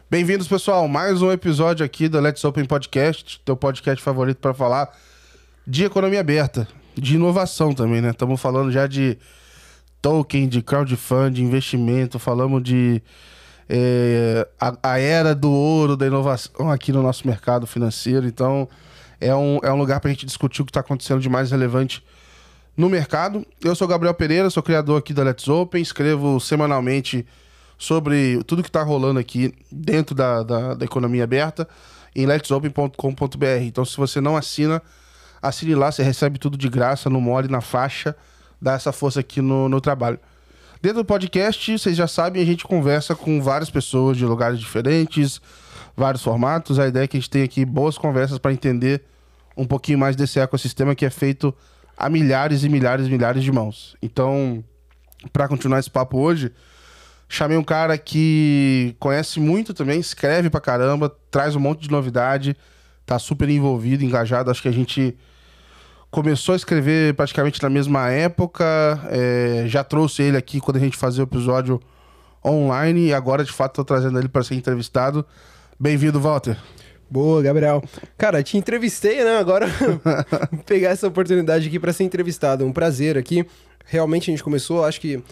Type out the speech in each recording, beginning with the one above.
Bem-vindos, pessoal. Mais um episódio aqui do Let's Open Podcast, teu podcast favorito para falar de economia aberta, de inovação também, né? Estamos falando já de token, de crowdfunding, investimento, falamos de a era do ouro da inovação aqui no nosso mercado financeiro. Então, é um lugar para a gente discutir o que está acontecendo de mais relevante no mercado. Eu sou Gabriel Pereira, sou criador aqui da Let's Open, escrevo semanalmente sobre tudo que está rolando aqui dentro da economia aberta em letsopen.com.br. Então, se você não assina, assine lá, você recebe tudo de graça, no mole, na faixa, dá essa força aqui no trabalho. Dentro do podcast, vocês já sabem, a gente conversa com várias pessoas de lugares diferentes, vários formatos. A ideia é que a gente tenha aqui boas conversas para entender um pouquinho mais desse ecossistema que é feito a milhares e milhares e milhares de mãos. Então, para continuar esse papo hoje, chamei um cara que conhece muito também, escreve pra caramba, traz um monte de novidade, tá super envolvido, engajado. Acho que a gente começou a escrever praticamente na mesma época, já trouxe ele aqui quando a gente fazia o episódio online e agora de fato tô trazendo ele para ser entrevistado. Bem-vindo, Walter. Boa, Gabriel. Cara, te entrevistei, né? Agora vou pegar essa oportunidade aqui para ser entrevistado. Um prazer aqui. Realmente a gente começou, acho que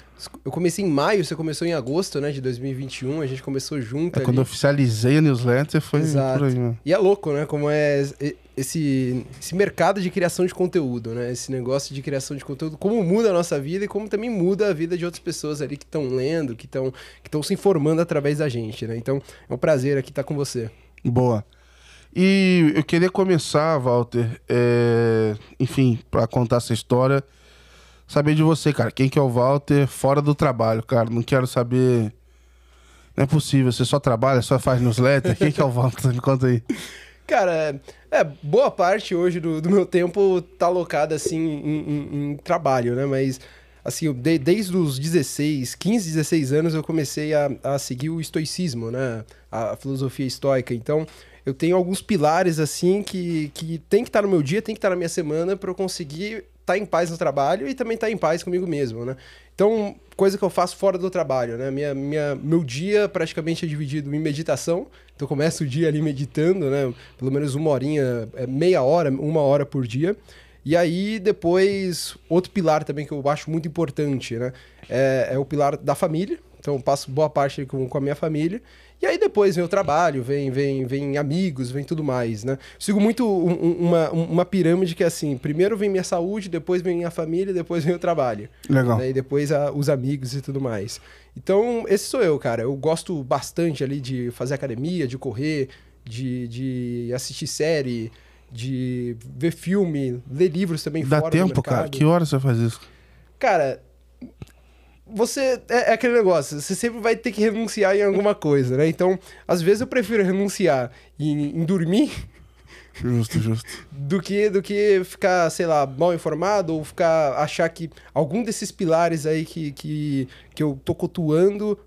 eu comecei em maio, você começou em agosto, né, de 2021, a gente começou junto ali. Quando eu oficializei a newsletter foi Exato. Por aí, né? E é louco, né, como é esse mercado de criação de conteúdo, né, esse negócio de criação de conteúdo, como muda a nossa vida e como também muda a vida de outras pessoas ali que estão lendo, que estão se informando através da gente, né, então é um prazer aqui estar com você. Boa. E eu queria começar, Walter, enfim, para contar essa história, saber de você, cara. Quem que é o Walter fora do trabalho, cara? Não quero saber... Não é possível, você só trabalha, só faz newsletter? Quem que é o Walter? Me conta aí. Cara, boa parte hoje do meu tempo tá alocada, assim, em trabalho, né? Mas, assim, desde os 15, 16 anos eu comecei a seguir o estoicismo, né? A filosofia estoica. Então, eu tenho alguns pilares, assim, que tem que estar no meu dia, tem que estar na minha semana para eu conseguir estar em paz no trabalho e também estar em paz comigo mesmo, né? Então, coisa que eu faço fora do trabalho, né? Meu dia praticamente é dividido em meditação. Então, eu começo o dia ali meditando, né? Pelo menos uma horinha, meia hora, 1 hora por dia. E aí, depois, outro pilar também que eu acho muito importante, né? É o pilar da família. Então, eu passo boa parte com a minha família. E aí depois vem o trabalho, vem amigos, vem tudo mais, né? Sigo muito uma pirâmide que é assim, primeiro vem minha saúde, depois vem a família, depois vem o trabalho. Legal. Né? E depois os amigos e tudo mais. Então, esse sou eu, cara. Eu gosto bastante ali de fazer academia, de correr, de assistir série, de ver filme, ler livros também fora do mercado. Dá tempo, cara? Que horas você faz isso? Cara... Você é aquele negócio, você sempre vai ter que renunciar em alguma coisa, né? Então, às vezes eu prefiro renunciar em dormir Justo. do que ficar, sei lá, mal informado ou achar que algum desses pilares aí que eu tô cultuando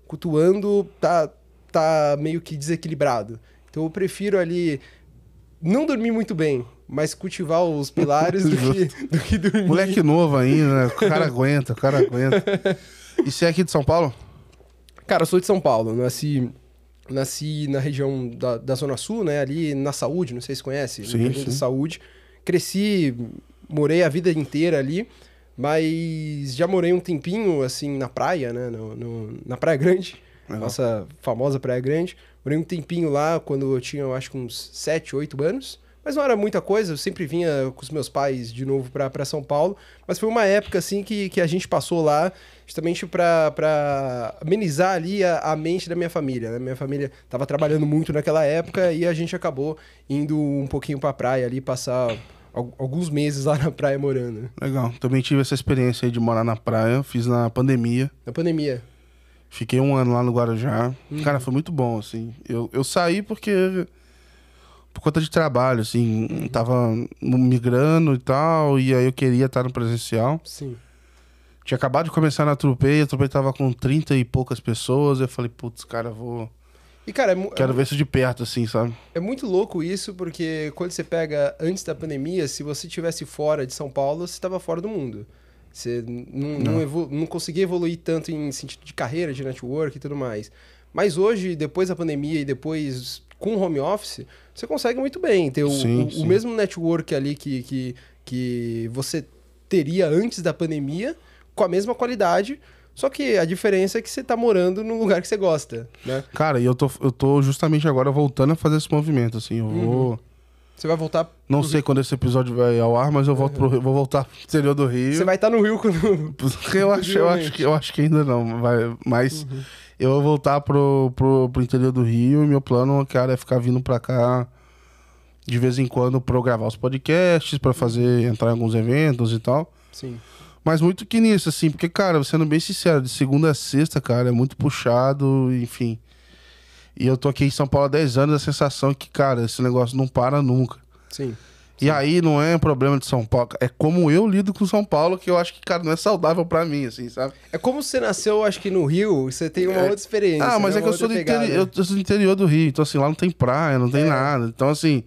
tá meio que desequilibrado. Então eu prefiro ali não dormir muito bem, mas cultivar os pilares do que dormir. Moleque novo ainda, né? O cara aguenta. E você é aqui de São Paulo? Cara, eu sou de São Paulo. Nasci na região da Zona Sul, né? Ali na Saúde, não sei se você conhece. Sim, na região da Saúde. Cresci, morei a vida inteira ali, mas já morei um tempinho, assim, na praia, né? Na Praia Grande, nossa famosa Praia Grande. Morei um tempinho lá quando eu tinha, eu acho que uns 7, 8 anos. Mas não era muita coisa, eu sempre vinha com os meus pais de novo para São Paulo. Mas foi uma época, assim, que a gente passou lá justamente para amenizar ali a mente da minha família, né? Minha família estava trabalhando muito naquela época e a gente acabou indo um pouquinho para a praia ali, passar alguns meses lá na praia morando. Legal. Também tive essa experiência aí de morar na praia, fiz na pandemia. Na pandemia? Fiquei 1 ano lá no Guarujá. Cara, foi muito bom, assim. Eu saí porque... Por conta de trabalho, assim, tava migrando e tal, e aí eu queria estar no presencial. Sim. Tinha acabado de começar na Tropei, a Tropei tava com 30 e poucas pessoas, eu falei, putz, cara, vou... E, cara, quero ver isso de perto, assim, sabe? É muito louco isso, porque quando você pega antes da pandemia, se você estivesse fora de São Paulo, você estava fora do mundo. Você não conseguia evoluir tanto em sentido de carreira, de network e tudo mais. Mas hoje, depois da pandemia e depois com o home office, você consegue muito bem ter o mesmo network ali que você teria antes da pandemia, com a mesma qualidade, só que a diferença é que você tá morando num lugar que você gosta, né? Cara, e eu tô justamente agora voltando a fazer esse movimento, assim, eu vou... Você vai voltar... Não sei quando esse episódio vai ao ar, mas eu volto vou voltar pro interior do Rio. Você vai estar no Rio quando... eu acho que ainda não, mas eu vou voltar pro interior do Rio e meu plano, cara, é ficar vindo pra cá de vez em quando pra eu gravar os podcasts, pra entrar em alguns eventos e tal. Sim. Mas muito que nisso, assim, porque, cara, sendo bem sincero, de segunda a sexta, cara, é muito puxado, enfim. E eu tô aqui em São Paulo há 10 anos, a sensação é que, cara, esse negócio não para nunca. Sim. E aí não é problema de São Paulo, é como eu lido com São Paulo, que eu acho que, cara, não é saudável pra mim, assim, sabe? É como você nasceu, acho que no Rio, você tem uma outra experiência. Ah, mas né? é que eu sou do interior do Rio, então assim, lá não tem praia, não tem nada. Então assim...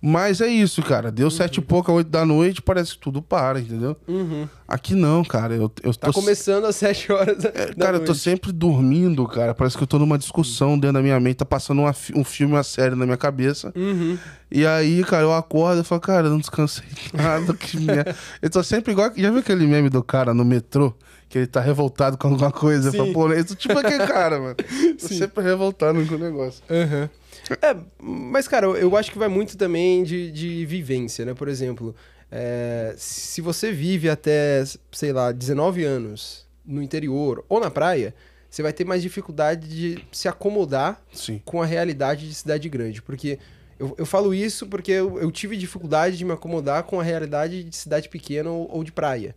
Mas é isso, cara. Deu 7 e pouco, 8 da noite, parece que tudo para, entendeu? Aqui não, cara. Eu tá começando às 7 horas da cara, noite. eu tô sempre dormindo, cara. Parece que eu tô numa discussão dentro da minha mente. Tá passando um filme, uma série na minha cabeça. E aí, cara, eu acordo e falo, cara, eu não descansei nada. Eu tô sempre igual... Já viu aquele meme do cara no metrô? Que ele tá revoltado com alguma coisa. Eu falo, pô, eu tô tipo aquele cara, mano. Tô sempre revoltado com o negócio. Mas, cara, eu acho que vai muito também de vivência, né? Por exemplo, se você vive até, sei lá, 19 anos no interior ou na praia, você vai ter mais dificuldade de se acomodar com a realidade de cidade grande. Porque eu falo isso porque eu tive dificuldade de me acomodar com a realidade de cidade pequena ou de praia.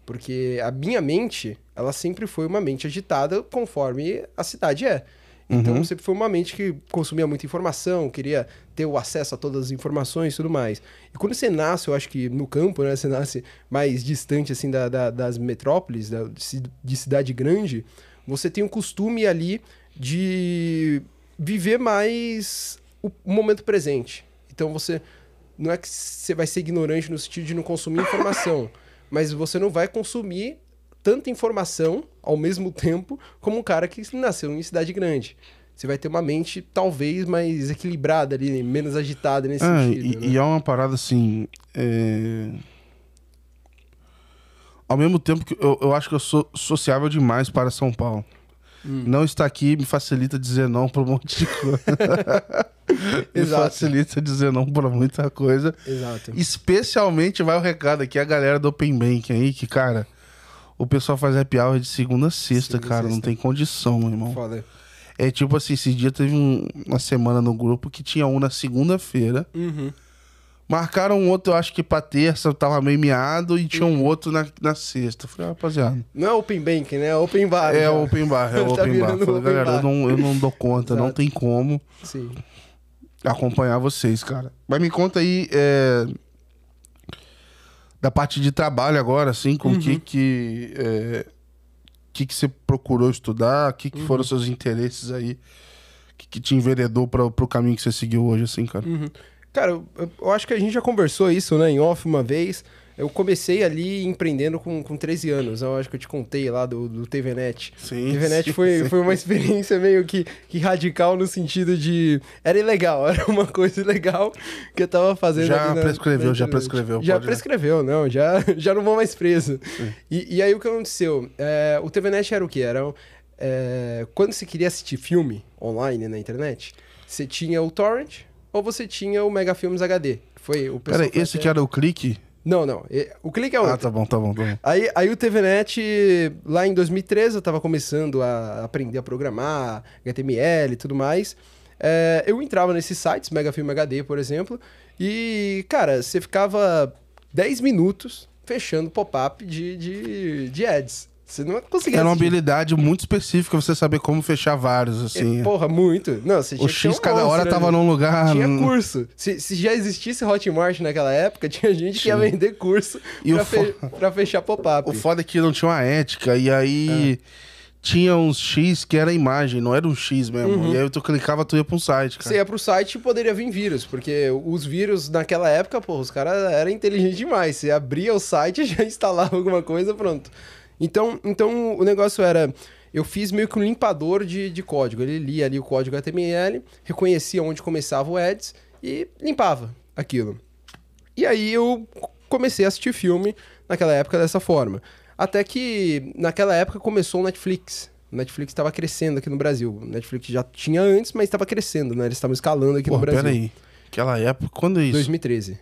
Porque a minha mente, ela sempre foi uma mente agitada conforme a cidade é. Então, sempre foi uma mente que consumia muita informação, queria ter o acesso a todas as informações e tudo mais. E quando você nasce, eu acho que no campo, né? Você nasce mais distante, assim, das metrópoles, de cidade grande, você tem o costume ali de viver mais o momento presente. Então, não é que você vai ser ignorante no sentido de não consumir informação, mas você não vai consumir tanta informação ao mesmo tempo como um cara que nasceu em cidade grande. Você vai ter uma mente talvez mais equilibrada ali, menos agitada nesse sentido. E é uma parada assim... Ao mesmo tempo que eu acho que eu sou sociável demais para São Paulo. Não estar aqui me facilita dizer não para um monte de coisa. Me facilita dizer não para muita coisa. Exato. Especialmente vai o recado aqui, a galera do Open Banking aí, que, cara... O pessoal faz happy hour de segunda a sexta, cara. Não tem condição, meu irmão. Foda. É tipo assim, esse dia teve uma semana no grupo que tinha um na segunda-feira. Marcaram um outro, eu acho que pra terça, tava meio miado, e tinha um outro na sexta. Eu falei, rapaziada... Não é Open Bank, né? É Open Bar. É Open Bar, é Open Bar. Falei, galera, eu não dou conta, não tem como acompanhar vocês, cara. Mas me conta aí... Da parte de trabalho agora, assim, com o que você procurou estudar, o que foram seus interesses aí, que te enveredou pro caminho que você seguiu hoje, assim, cara? Cara, eu acho que a gente já conversou isso, né, em off uma vez. Eu comecei ali empreendendo com 13 anos. Eu acho que eu te contei lá do TVNet. Sim. TVNet foi uma experiência meio que radical no sentido de... Era ilegal, era uma coisa ilegal que eu tava fazendo. Já prescreveu. Já prescreveu, não. Já não vou mais preso. E aí o que aconteceu? O TVNet era o quê? Quando você queria assistir filme online na internet, você tinha o Torrent ou você tinha o Mega Filmes HD. Que foi o pessoal. Peraí, esse que era o Clique? Não. O Clique é outro. Ah, tá bom. Aí o TVNet, lá em 2013, eu tava começando a aprender a programar, HTML e tudo mais. Eu entrava nesses sites, Mega Film HD, por exemplo, e, cara, você ficava 10 minutos fechando pop-up de ads. Você não conseguia Era uma assistir. habilidade muito específica você saber como fechar vários, assim. Porra, muito. Não, você tinha O que ter X um cada hora monstro tava ali. num lugar... Tinha curso. Se já existisse Hotmart naquela época, tinha gente que ia vender curso E pra fechar pop-up. O foda é que não tinha uma ética, e aí tinha uns X que era imagem, não era um X mesmo. E aí tu clicava, tu ia pra um site, cara. Você ia pro site e poderia vir vírus, porque os vírus naquela época, pô, os caras eram inteligentes demais. Você abria o site e já instalava alguma coisa, pronto. Então o negócio era... eu fiz meio que um limpador de código. Ele lia ali o código HTML, reconhecia onde começava o ads e limpava aquilo. E aí eu comecei a assistir filme naquela época dessa forma. Até que naquela época começou o Netflix. O Netflix estava crescendo aqui no Brasil. O Netflix já tinha antes, mas estava crescendo, né? Eles estavam escalando aqui no Brasil. Peraí. Aquela época, quando é isso? 2013.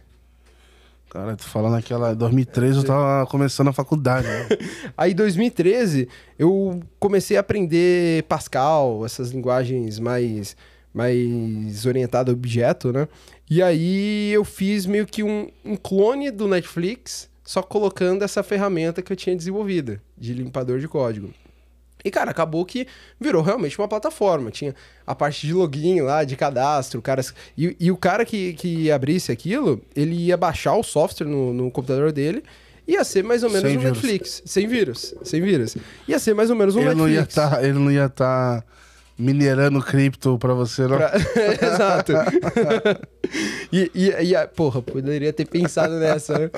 Cara, tu falando naquela 2013, eu tava começando a faculdade, né? Aí, em 2013, eu comecei a aprender Pascal, essas linguagens mais orientadas a objeto, né? E aí eu fiz meio que um clone do Netflix, só colocando essa ferramenta que eu tinha desenvolvida, de limpador de código. E, cara, acabou que virou realmente uma plataforma. Tinha a parte de login lá, de cadastro, caras... E o cara que abrisse aquilo, ele ia baixar o software no computador dele, ia ser mais ou menos Sem um vírus. Netflix. Sem vírus. Ia ser mais ou menos um Netflix. Ele não ia estar minerando cripto pra você, não? Exato. Porra, poderia ter pensado nessa, né?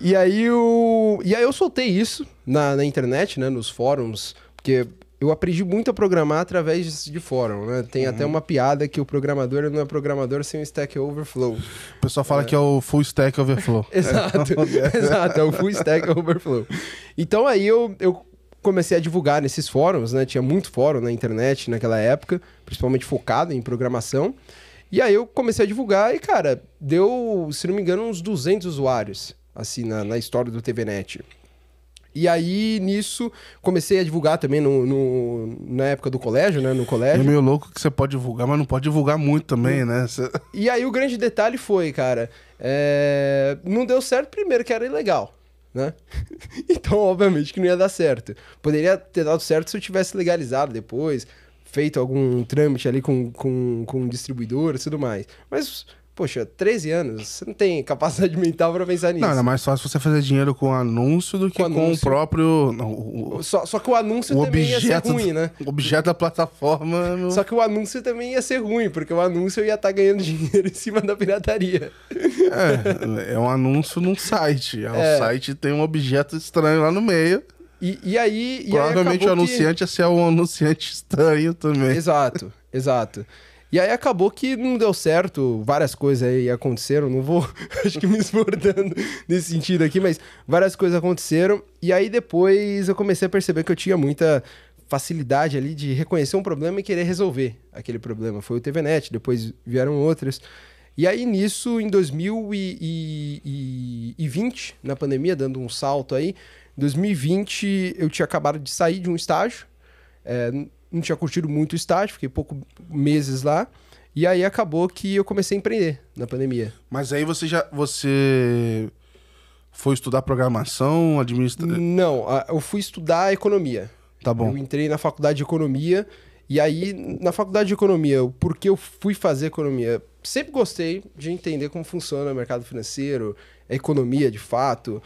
E aí eu soltei isso na internet, né? Nos fóruns, porque eu aprendi muito a programar através de fórum, né? Tem até uma piada que o programador ele não é programador sem o Stack Overflow. O pessoal fala que é o Full Stack Overflow. Exato, é o Full Stack Overflow. Então aí eu comecei a divulgar nesses fóruns, né? Tinha muito fórum na internet naquela época, principalmente focado em programação. E aí eu comecei a divulgar e, cara, deu, se não me engano, uns 200 usuários, assim, na história do TVNet. E aí, nisso, comecei a divulgar também na época do colégio, né? No colégio. É meio louco que você pode divulgar, mas não pode divulgar muito também, né? E aí o grande detalhe foi, cara, não deu certo primeiro que era ilegal, né? Então, obviamente que não ia dar certo. Poderia ter dado certo se eu tivesse legalizado depois, feito algum trâmite ali com distribuidor e tudo mais. Mas... Poxa, 13 anos, você não tem capacidade mental pra pensar nisso. Não, é mais fácil você fazer dinheiro com anúncio do que com o próprio... Não, só que o anúncio também ia ser ruim, né? O objeto da plataforma... Só que o anúncio também ia ser ruim, porque o anúncio eu ia estar ganhando dinheiro em cima da pirataria. É um anúncio num site. O site tem um objeto estranho lá no meio. E aí... Provavelmente o anunciante ia ser um anunciante estranho também. Exato. E aí acabou que não deu certo, várias coisas aí aconteceram, não vou, acho que me esbordando nesse sentido aqui, mas várias coisas aconteceram, e aí depois eu comecei a perceber que eu tinha muita facilidade ali de reconhecer um problema e querer resolver aquele problema. Foi o TVNet, depois vieram outros. E aí nisso, em 2020, na pandemia, dando um salto aí, em 2020 eu tinha acabado de sair de um estágio, não tinha curtido muito o estágio, fiquei poucos meses lá. E aí acabou que eu comecei a empreender na pandemia. Mas aí você foi estudar programação, Não, eu fui estudar economia. Tá bom. Eu entrei na faculdade de economia. E aí, na faculdade de economia, por que eu fui fazer economia? Sempre gostei de entender como funciona o mercado financeiro, a economia de fato.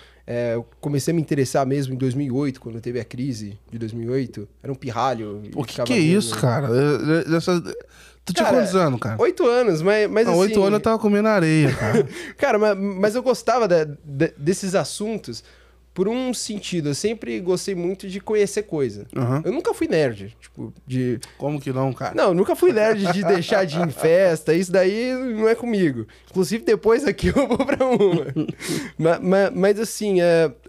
Eu comecei a me interessar mesmo em 2008, quando teve a crise de 2008. Era um pirralho. O que é isso, cara? Tu tinha quantos anos, cara? 8 anos, mas assim... 8 anos eu tava comendo areia, cara. Cara, mas eu gostava desses assuntos por um sentido. Eu sempre gostei muito de conhecer coisa. Uhum. Eu nunca fui nerd, tipo, de... Como que não, cara? Não, nunca fui nerd de deixar de ir em festa. Isso daí não é comigo. Inclusive, depois aqui eu vou pra uma. mas assim,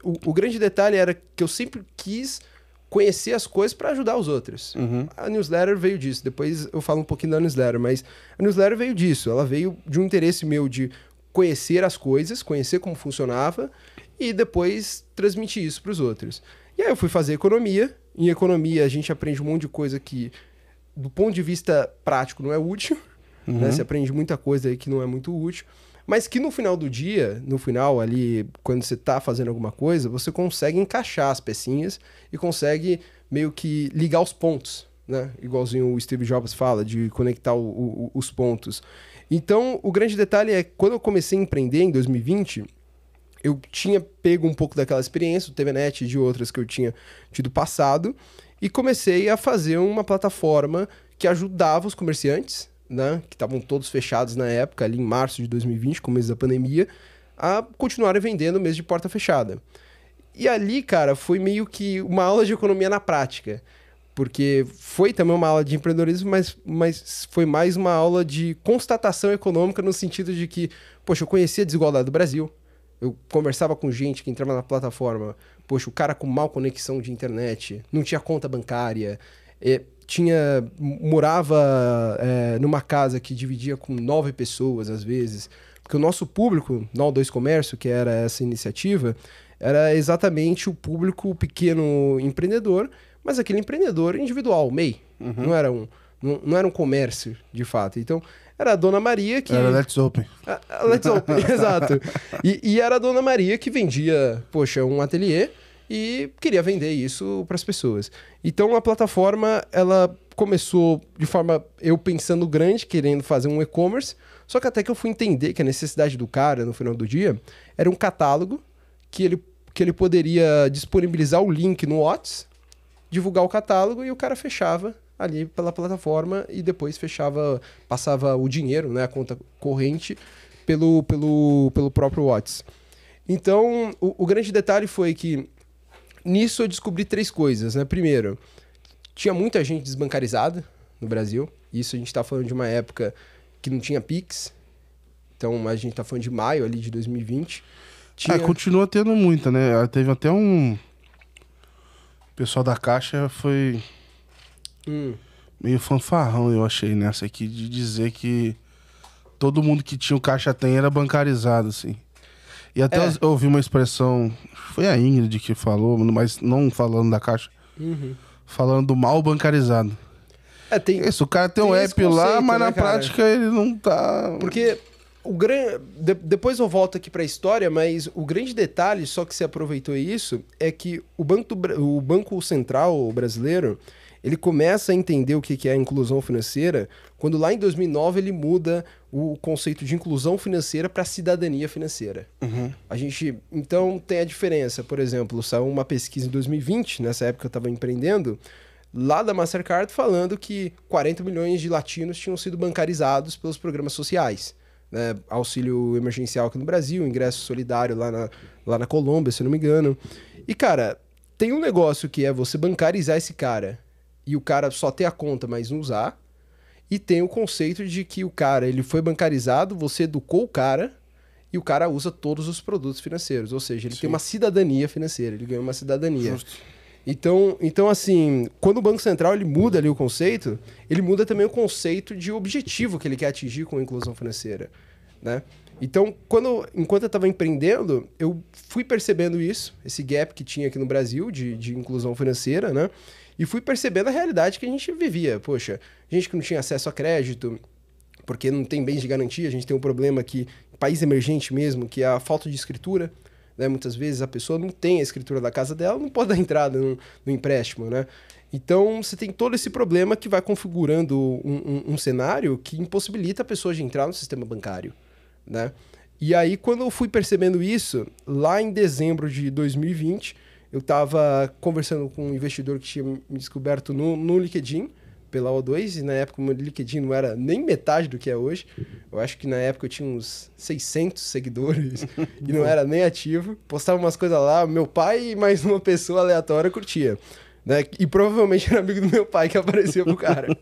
o grande detalhe era que eu sempre quis conhecer as coisas para ajudar os outros. Uhum. A newsletter veio disso. Depois eu falo um pouquinho da newsletter, mas a newsletter veio disso. Ela veio de um interesse meu de conhecer as coisas, conhecer como funcionava e depois transmitir isso para os outros. E aí eu fui fazer economia. Em economia a gente aprende um monte de coisa que, do ponto de vista prático, não é útil. Uhum. Né? Você aprende muita coisa aí que não é muito útil. Mas que no final do dia, no final ali, quando você está fazendo alguma coisa, você consegue encaixar as pecinhas e consegue meio que ligar os pontos, né? Igualzinho o Steve Jobs fala, de conectar os pontos. Então, o grande detalhe é que quando eu comecei a empreender em 2020, eu tinha pego um pouco daquela experiência do TVNet e de outras que eu tinha tido passado e comecei a fazer uma plataforma que ajudava os comerciantes, né, que estavam todos fechados na época, ali em março de 2020, começo da pandemia, a continuarem vendendo mesmo de porta fechada. E ali, cara, foi meio que uma aula de economia na prática. Porque foi também uma aula de empreendedorismo, mas foi mais uma aula de constatação econômica no sentido de que, poxa, eu conhecia a desigualdade do Brasil, eu conversava com gente que entrava na plataforma, poxa, o cara com mal conexão de internet, não tinha conta bancária, morava numa casa que dividia com 9 pessoas, às vezes, porque o nosso público, no O2 Comércio, que era essa iniciativa, era exatamente o público pequeno empreendedor, mas aquele empreendedor individual, MEI. Não era um comércio, de fato. Então, era a Dona Maria que... Era Let's Open. A Let's Open, exato. E era a Dona Maria que vendia, poxa, um ateliê e queria vender isso para as pessoas. Então, a plataforma, ela começou de forma, eu pensando grande, querendo fazer um e-commerce, só que até que eu fui entender que a necessidade do cara, no final do dia, era um catálogo que ele poderia disponibilizar o link no WhatsApp, divulgar o catálogo e o cara fechava ali pela plataforma e depois passava o dinheiro, né, a conta corrente pelo próprio WhatsApp. Então, o grande detalhe foi que nisso eu descobri 3 coisas, né? Primeiro, tinha muita gente desbancarizada no Brasil. Isso a gente está falando de uma época que não tinha Pix. Então, a gente está falando de maio ali de 2020. Continua tendo muita, né? Teve até um... O pessoal da Caixa foi meio fanfarrão, eu achei, nessa aqui, de dizer que todo mundo que tinha o Caixa Tem era bancarizado, assim. E até eu ouvi uma expressão, foi a Ingrid que falou, mas não falando da Caixa, falando do mal bancarizado. Isso, o cara tem um app lá, mas na prática ele não tá... Porque... Depois eu volto aqui para a história, mas o grande detalhe, só que se aproveitou isso, é que o Banco Central brasileiro, ele começa a entender o que é a inclusão financeira quando lá em 2009 ele muda o conceito de inclusão financeira para cidadania financeira. Então tem a diferença, por exemplo, saiu uma pesquisa em 2020, nessa época eu estava empreendendo, lá da Mastercard falando que 40 milhões de latinos tinham sido bancarizados pelos programas sociais. Né, auxílio emergencial aqui no Brasil, ingresso solidário lá na Colômbia, se eu não me engano. E, cara, tem um negócio que é você bancarizar esse cara e o cara só ter a conta, mas não usar. E tem o conceito de que o cara, ele foi bancarizado, você educou o cara e o cara usa todos os produtos financeiros. Ou seja, ele tem uma cidadania financeira, ele ganha uma cidadania. Justo. Então, assim, quando o Banco Central ele muda ali o conceito, ele muda também o conceito de objetivo que ele quer atingir com a inclusão financeira, né? Então, enquanto eu estava empreendendo, eu fui percebendo isso, esse gap que tinha aqui no Brasil de inclusão financeira, né? E fui percebendo a realidade que a gente vivia. Poxa, gente que não tinha acesso a crédito, porque não tem bens de garantia, a gente tem um problema aqui, país emergente mesmo, que é a falta de escritura. Né? Muitas vezes a pessoa não tem a escritura da casa dela, não pode dar entrada no empréstimo, né? Então você tem todo esse problema que vai configurando um cenário que impossibilita a pessoa de entrar no sistema bancário, né? E aí quando eu fui percebendo isso, lá em dezembro de 2020, eu estava conversando com um investidor que tinha me descoberto no LinkedIn, pela O2, e na época o meu LinkedIn não era nem metade do que é hoje. Eu acho que na época eu tinha uns 600 seguidores e não era nem ativo. Postava umas coisas lá, meu pai e mais uma pessoa aleatória curtia. Né? E provavelmente era amigo do meu pai que aparecia pro cara.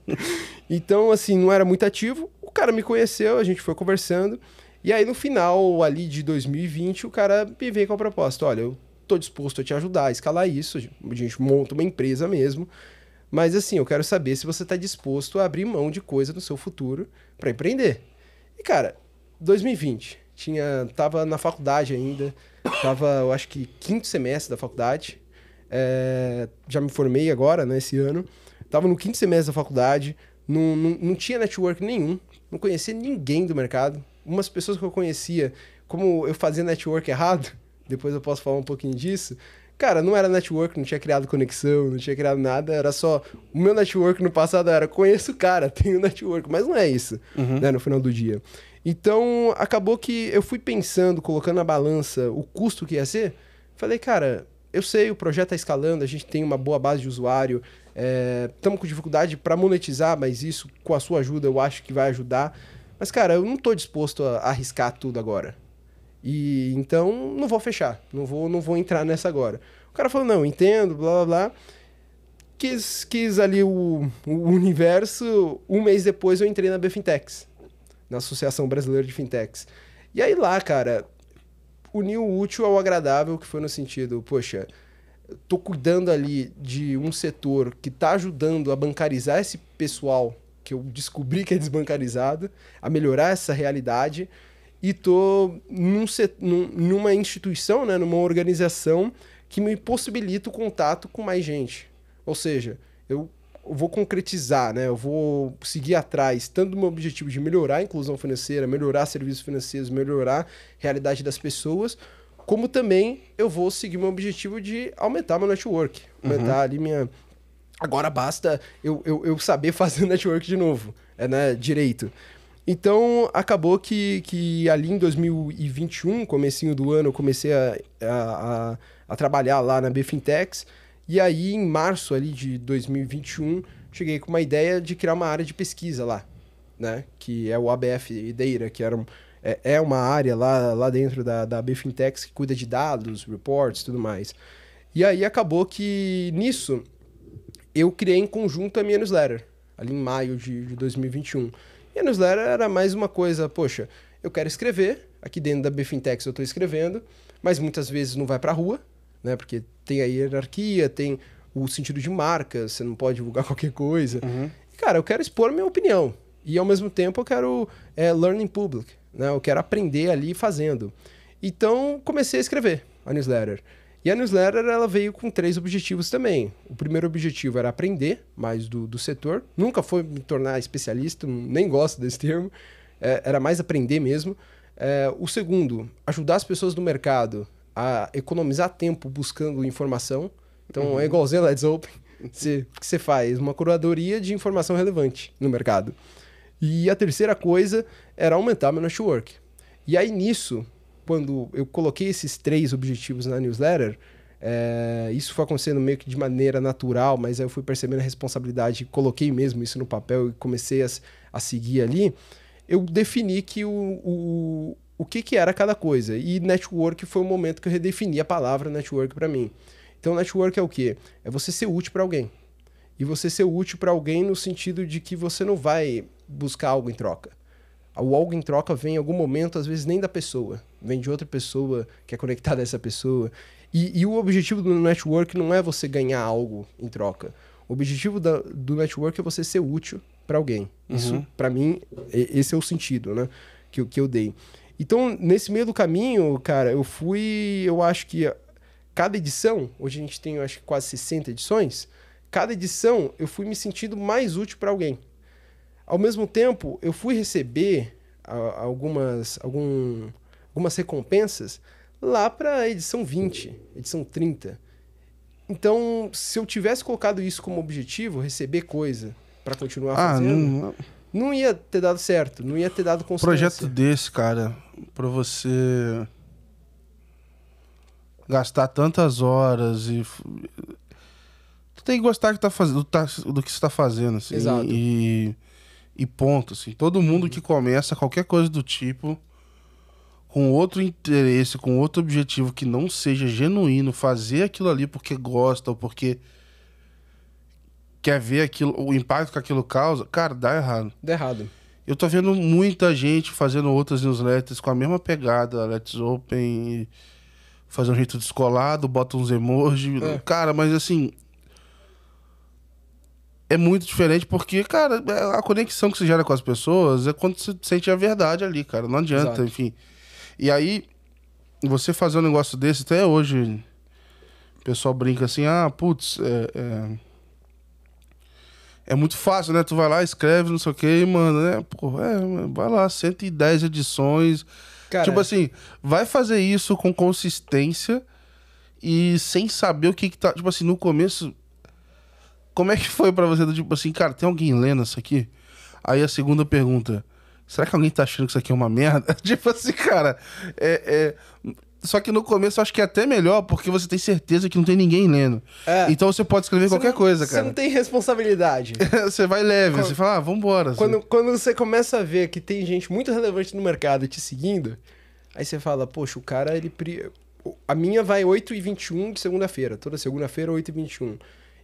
Então, assim, não era muito ativo. O cara me conheceu, a gente foi conversando. E aí, no final ali de 2020, o cara me veio com a proposta. Olha, eu tô disposto a te ajudar a escalar isso. A gente monta uma empresa mesmo. Mas assim, eu quero saber se você está disposto a abrir mão de coisa no seu futuro para empreender. E cara, 2020, tava na faculdade ainda, tava, eu acho que 5º semestre da faculdade, já me formei agora, né, esse ano, tava no 5º semestre da faculdade, não tinha network nenhum, não conhecia ninguém do mercado. Umas pessoas que eu conhecia, como eu fazia network errado, depois eu posso falar um pouquinho disso. Cara, não era network, não tinha criado conexão, não tinha criado nada, era só... O meu network no passado era, conheço o cara, tenho network, mas não é isso, né, no final do dia. Então, acabou que eu fui pensando, colocando na balança o custo que ia ser, falei, cara, eu sei, o projeto tá escalando, a gente tem uma boa base de usuário, estamos com dificuldade para monetizar, mas isso, com a sua ajuda, eu acho que vai ajudar. Mas, cara, eu não tô disposto a arriscar tudo agora. E então não vou fechar, não vou entrar nessa agora. O cara falou, não, entendo, blá blá blá. quis ali o universo. Um mês depois eu entrei na BFintex, na Associação Brasileira de Fintechs. E aí lá, cara, uniu o útil ao agradável, que foi no sentido, poxa, tô cuidando ali de um setor que tá ajudando a bancarizar esse pessoal que eu descobri que é desbancarizado, a melhorar essa realidade, e tô numa instituição, né, numa organização que me possibilita o contato com mais gente. Ou seja, eu vou concretizar, né? Eu vou seguir atrás, tanto do meu objetivo de melhorar a inclusão financeira, melhorar serviços financeiros, melhorar a realidade das pessoas, como também eu vou seguir meu objetivo de aumentar meu network, aumentar ali minha... Agora basta eu saber fazer network de novo, né? Direito. Então, acabou que ali em 2021, comecinho do ano, eu comecei a trabalhar lá na BFintex. E aí, em março ali de 2021, cheguei com uma ideia de criar uma área de pesquisa lá, né? Que é o ABF Data, que é uma área lá dentro da BFintex que cuida de dados, reports e tudo mais. E aí, acabou que nisso, eu criei em conjunto a minha newsletter, ali em maio de 2021. E a newsletter era mais uma coisa, poxa, eu quero escrever, aqui dentro da BFintex eu estou escrevendo, mas muitas vezes não vai para a rua, né? Porque tem a hierarquia, tem o sentido de marca, você não pode divulgar qualquer coisa. E, cara, eu quero expor minha opinião. E, ao mesmo tempo, eu quero learn in public, né? Eu quero aprender ali fazendo. Então, comecei a escrever a newsletter. E a newsletter, ela veio com 3 objetivos também. O primeiro objetivo era aprender mais do setor. Nunca foi me tornar especialista, nem gosto desse termo. Era mais aprender mesmo. O segundo, ajudar as pessoas do mercado a economizar tempo buscando informação. Então, é igualzinho a Let's Open. O que você faz? Uma curadoria de informação relevante no mercado. E a terceira coisa era aumentar meu network. E aí, nisso, quando eu coloquei esses 3 objetivos na newsletter, isso foi acontecendo meio que de maneira natural, mas aí eu fui percebendo a responsabilidade, coloquei mesmo isso no papel e comecei a seguir ali. Eu defini que o que era cada coisa. E network foi o momento que eu redefini a palavra network para mim. Então, network é o quê? É você ser útil para alguém. E você ser útil para alguém no sentido de que você não vai buscar algo em troca. O algo em troca vem em algum momento, às vezes nem da pessoa. Vem de outra pessoa que é conectada a essa pessoa. E o objetivo do network não é você ganhar algo em troca. O objetivo do network é você ser útil para alguém. Isso, para mim, esse é o sentido, né? Que eu dei. Então, nesse meio do caminho, cara, eu acho que cada edição, hoje a gente tem, eu acho que quase 60 edições, cada edição eu fui me sentindo mais útil para alguém. Ao mesmo tempo, eu fui receber algumas recompensas lá para a edição 20, edição 30. Então, se eu tivesse colocado isso como objetivo, receber coisa para continuar fazendo, não ia ter dado certo, não ia ter dado constância. Projeto desse, cara, para você gastar tantas horas e... Tu tem que gostar do que você tá fazendo, assim. Exato. E ponto, assim. Todo mundo que começa qualquer coisa do tipo, com outro interesse, com outro objetivo que não seja genuíno, fazer aquilo ali porque gosta ou porque quer ver aquilo, o impacto que aquilo causa, cara, dá errado. Dá errado. Eu tô vendo muita gente fazendo outras newsletters com a mesma pegada, Let's Open, fazer um jeito descolado, bota uns emojis. Cara, mas assim... É muito diferente porque, cara, a conexão que você gera com as pessoas é quando você sente a verdade ali, cara. Não adianta, Exato. Enfim. E aí, você fazer um negócio desse, até hoje, o pessoal brinca assim, putz, é muito fácil, né? Tu vai lá, escreve, não sei o que, e manda, né? Pô, vai lá, 110 edições. Cara, tipo assim, vai fazer isso com consistência e sem saber o que tá... Tipo assim, no começo... Como é que foi pra você, do tipo assim, cara, tem alguém lendo isso aqui? Aí a segunda pergunta, será que alguém tá achando que isso aqui é uma merda? Tipo assim, cara, só que no começo eu acho que é até melhor, porque você tem certeza que não tem ninguém lendo. Então você pode escrever qualquer coisa, cara. Você não tem responsabilidade. Você vai leve, você fala, vambora. Quando você começa a ver que tem gente muito relevante no mercado te seguindo, aí você fala, poxa, o cara, a minha vai 8h21 de segunda-feira, toda segunda-feira, 8h21.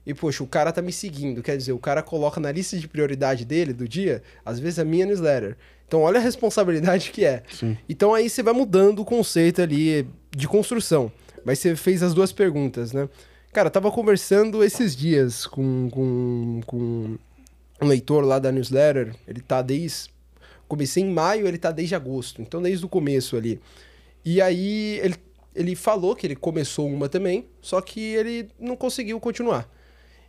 e, poxa, o cara tá me seguindo. Quer dizer, o cara coloca na lista de prioridade dele, do dia, às vezes a minha newsletter. Então, olha a responsabilidade que é. Sim. Então, aí você vai mudando o conceito ali de construção. Mas você fez as duas perguntas, né? Cara, eu tava conversando esses dias com um leitor lá da newsletter. Ele tá desde... Comecei em maio, ele tá desde agosto. Então, desde o começo ali. E aí, ele falou que ele começou uma também, só que ele não conseguiu continuar.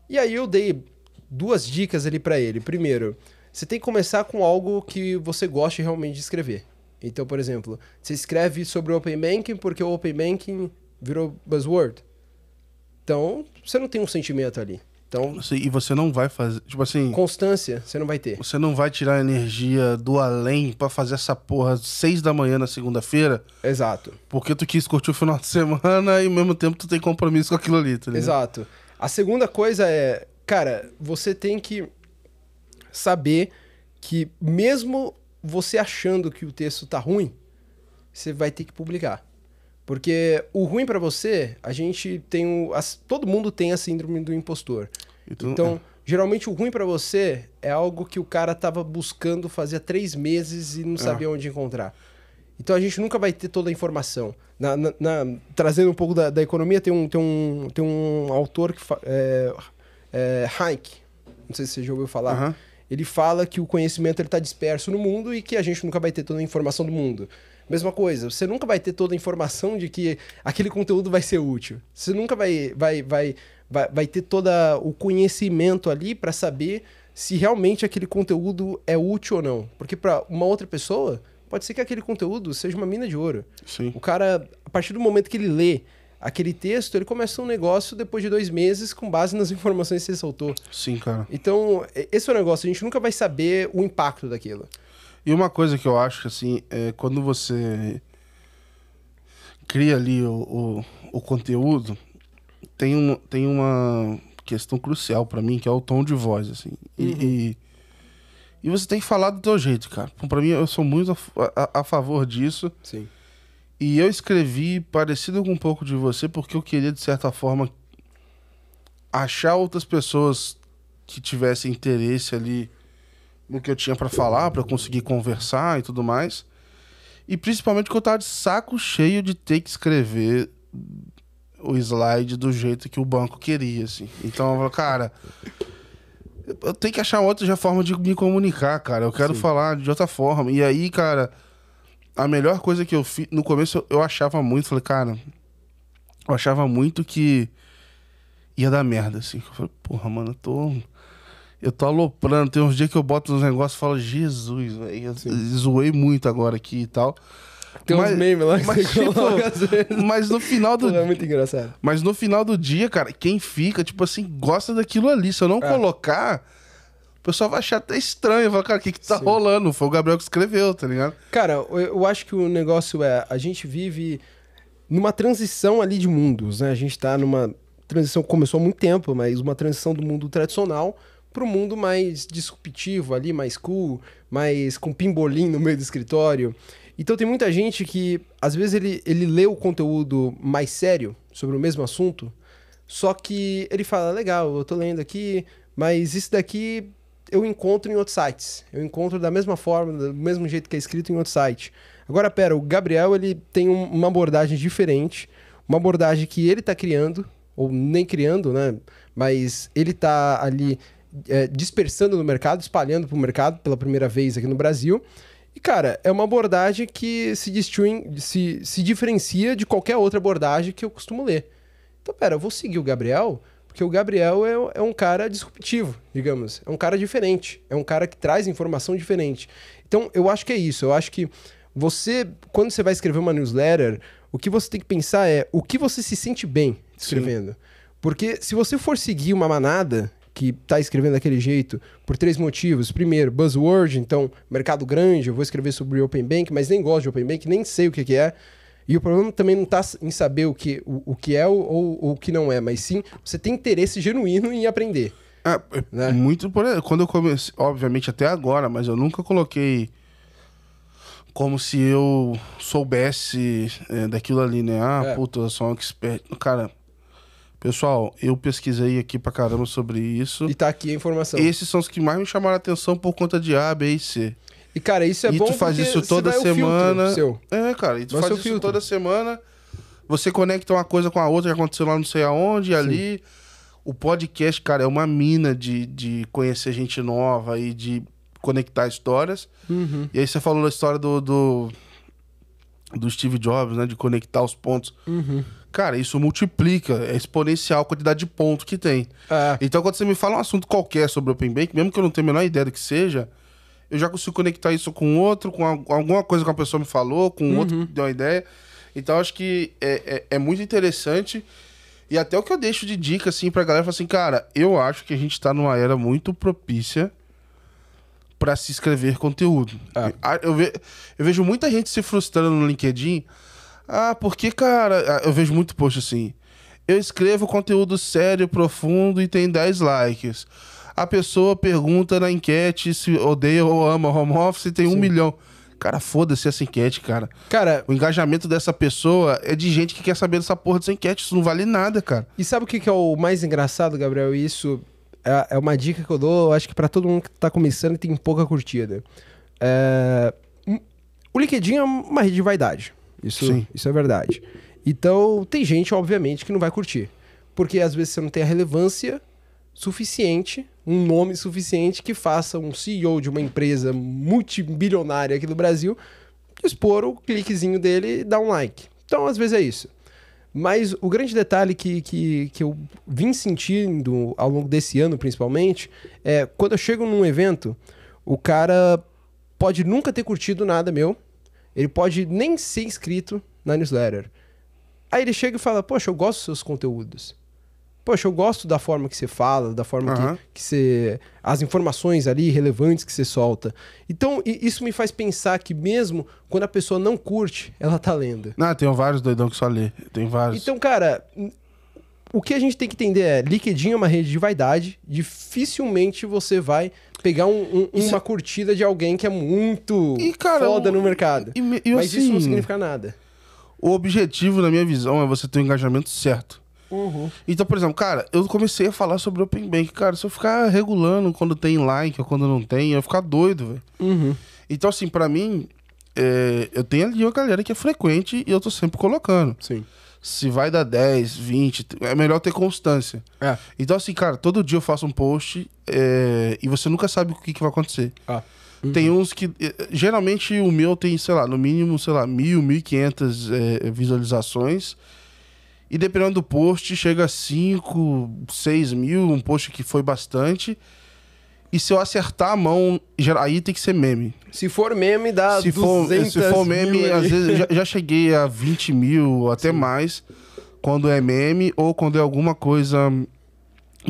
E aí, eu dei 2 dicas ali pra ele. Primeiro, você tem que começar com algo que você goste realmente de escrever. Então, por exemplo, você escreve sobre o Open Banking porque o Open Banking virou buzzword. Então, você não tem um sentimento ali. Então, E você não vai fazer, tipo assim... Constância, você não vai ter. Você não vai tirar energia do além pra fazer essa porra às 6 da manhã na segunda-feira, Exato. porque tu quis curtir o final de semana e ao mesmo tempo tu tem compromisso com aquilo ali, tá ligado? Exato. A segunda coisa é, cara, você tem que saber que mesmo você achando que o texto tá ruim, você vai ter que publicar. Porque o ruim pra você, a gente tem todo mundo tem a síndrome do impostor. Então, geralmente o ruim pra você é algo que o cara tava buscando fazia 3 meses e não sabia onde encontrar. Então a gente nunca vai ter toda a informação. Trazendo um pouco da economia, tem um autor que Hayek, não sei se você já ouviu falar. Ele fala que o conhecimento está disperso no mundo e que a gente nunca vai ter toda a informação do mundo. Mesma coisa, você nunca vai ter toda a informação de que aquele conteúdo vai ser útil. Você nunca vai ter todo o conhecimento ali para saber se realmente aquele conteúdo é útil ou não. Porque para uma outra pessoa, pode ser que aquele conteúdo seja uma mina de ouro. Sim. O cara, a partir do momento que ele lê aquele texto, ele começa um negócio depois de 2 meses com base nas informações que você soltou. Sim, cara. Então, esse é o negócio. A gente nunca vai saber o impacto daquilo. E uma coisa que eu acho, assim, é quando você cria ali o conteúdo, tem uma questão crucial pra mim, que é o tom de voz, assim. E você tem que falar do teu jeito, cara. Pra mim, eu sou muito a favor disso. Sim. E eu escrevi parecido com um pouco de você, porque eu queria, de certa forma, achar outras pessoas que tivessem interesse ali no que eu tinha pra falar, pra conseguir conversar e tudo mais. E principalmente porque eu tava de saco cheio de ter que escrever o slide do jeito que o banco queria, assim. Então, eu falei, cara, eu tenho que achar outra forma de me comunicar, cara. Eu quero falar de outra forma. E aí, cara, a melhor coisa que eu fiz... No começo eu achava muito, falei, cara... Eu achava muito que ia dar merda, assim. Eu falei, porra, mano, eu tô aloprando. Tem uns dias que eu boto uns negócios e falo, Jesus, velho, eu zoei muito agora aqui e tal. Tem uns memes lá que mas, você coloca, às vezes. Mas no final do É muito engraçado. Mas no final do dia, cara, quem fica, tipo assim, gosta daquilo ali. Se eu não colocar, o pessoal vai achar até estranho. Vai, cara, o que tá rolando? Foi o Gabriel que escreveu, tá ligado? Cara, eu acho que o negócio a gente vive numa transição ali de mundos, né? A gente tá numa transição que começou há muito tempo, mas uma transição do mundo tradicional pro mundo mais disruptivo ali, mais cool, mais com pimbolim no meio do escritório. Então tem muita gente que, às vezes, ele lê o conteúdo mais sério sobre o mesmo assunto, só que ele fala, legal, eu tô lendo aqui, mas isso daqui eu encontro em outros sites. Eu encontro da mesma forma, do mesmo jeito que é escrito em outro site. Agora, pera, o Gabriel, ele tem uma abordagem diferente, uma abordagem que ele tá criando, ou nem criando, né? Mas ele tá ali dispersando no mercado, espalhando pro mercado pela primeira vez aqui no Brasil. E, cara, é uma abordagem que se diferencia de qualquer outra abordagem que eu costumo ler. Então, pera, eu vou seguir o Gabriel, porque o Gabriel é um cara disruptivo, digamos. É um cara diferente. É um cara que traz informação diferente. Então, eu acho que é isso. Eu acho que quando você vai escrever uma newsletter, o que você tem que pensar é o que você se sente bem escrevendo. Sim. Porque se você for seguir uma manada que tá escrevendo daquele jeito, por 3 motivos. Primeiro, buzzword, então, mercado grande, eu vou escrever sobre Open Bank, mas nem gosto de Open Bank, nem sei o que é. E o problema também não tá em saber o que é ou o que não é, mas sim, você tem interesse genuíno em aprender. Né? Muito por aí. Quando eu comecei, obviamente até agora, mas eu nunca coloquei como se eu soubesse daquilo ali, né? Puta, eu sou um expert. Cara, Pessoal, eu pesquisei aqui pra caramba sobre isso. E tá aqui a informação. Esses são os que mais me chamaram a atenção por conta de A, B e C. E, cara, isso é E bom tu faz porque isso toda você vai o semana. filtro seu. É, cara, e tu Vai faz seu isso filtro. toda semana. Você conecta uma coisa com a outra, que aconteceu lá não sei aonde, e ali. O podcast, cara, é uma mina de conhecer gente nova e de conectar histórias. Uhum. E aí você falou da história do Steve Jobs, né? De conectar os pontos. Uhum. Cara, isso multiplica, é exponencial a quantidade de pontos que tem. É. Então, quando você me fala um assunto qualquer sobre Open Bank, mesmo que eu não tenha a menor ideia do que seja, eu já consigo conectar isso com outro, com alguma coisa que uma pessoa me falou, com outro que deu uma ideia. Então, acho que é muito interessante. E até o que eu deixo de dica, assim, pra galera, assim, cara, eu acho que a gente tá numa era muito propícia pra se escrever conteúdo. Eu vejo muita gente se frustrando no LinkedIn. Ah, porque, cara, eu vejo muito post assim. Eu escrevo conteúdo sério, profundo e tem 10 likes. A pessoa pergunta na enquete se odeia ou ama home office e tem 1 milhão. Cara, foda-se essa enquete, cara. Cara, O engajamento dessa pessoa é de gente que quer saber dessa porra dessa enquete. Isso não vale nada, cara. e sabe o que é o mais engraçado, Gabriel? E isso é uma dica que eu dou, acho que pra todo mundo que tá começando e tem pouca curtida. O LinkedIn é uma rede de vaidade. Sim. Isso é verdade. Então, tem gente, obviamente, que não vai curtir. Porque às vezes você não tem a relevância suficiente, um nome suficiente que faça um CEO de uma empresa multibilionária aqui do Brasil expor o cliquezinho dele e dar um like. Então, às vezes é isso. Mas o grande detalhe que eu vim sentindo ao longo desse ano, principalmente, é quando eu chego num evento, o cara pode nunca ter curtido nada meu, ele pode nem ser inscrito na newsletter. Aí ele chega e fala, poxa, eu gosto dos seus conteúdos. Poxa, eu gosto da forma que você fala, da forma que você... as informações ali relevantes que você solta. Então, isso me faz pensar que mesmo quando a pessoa não curte, ela tá lendo. Não, tem vários doidão que só lê. Tem vários. Então, cara, o que a gente tem que entender é, LinkedIn é uma rede de vaidade, dificilmente você vai pegar uma curtida de alguém que é muito foda no mercado. Mas assim, isso não significa nada. O objetivo, na minha visão, é você ter o engajamento certo. Uhum. Então, por exemplo, cara, eu comecei a falar sobre Open Bank. Cara, se eu ficar regulando quando tem like ou quando não tem, eu vou ficar doido, velho. Uhum. Então, assim, pra mim, eu tenho ali uma galera que é frequente e eu tô sempre colocando. Sim. Se vai dar 10, 20, é melhor ter constância. É. Então, assim, cara, todo dia eu faço um post e você nunca sabe o que vai acontecer. Tem uns que... geralmente o meu tem, sei lá, no mínimo, sei lá, 1.000, 1.500 visualizações. E dependendo do post, chega a 5, 6 mil, um post que foi bastante. E se eu acertar a mão, aí tem que ser meme. Se for meme, dá Se for meme, mil às ali. vezes já cheguei a 20 mil, até mais, quando é meme ou quando é alguma coisa...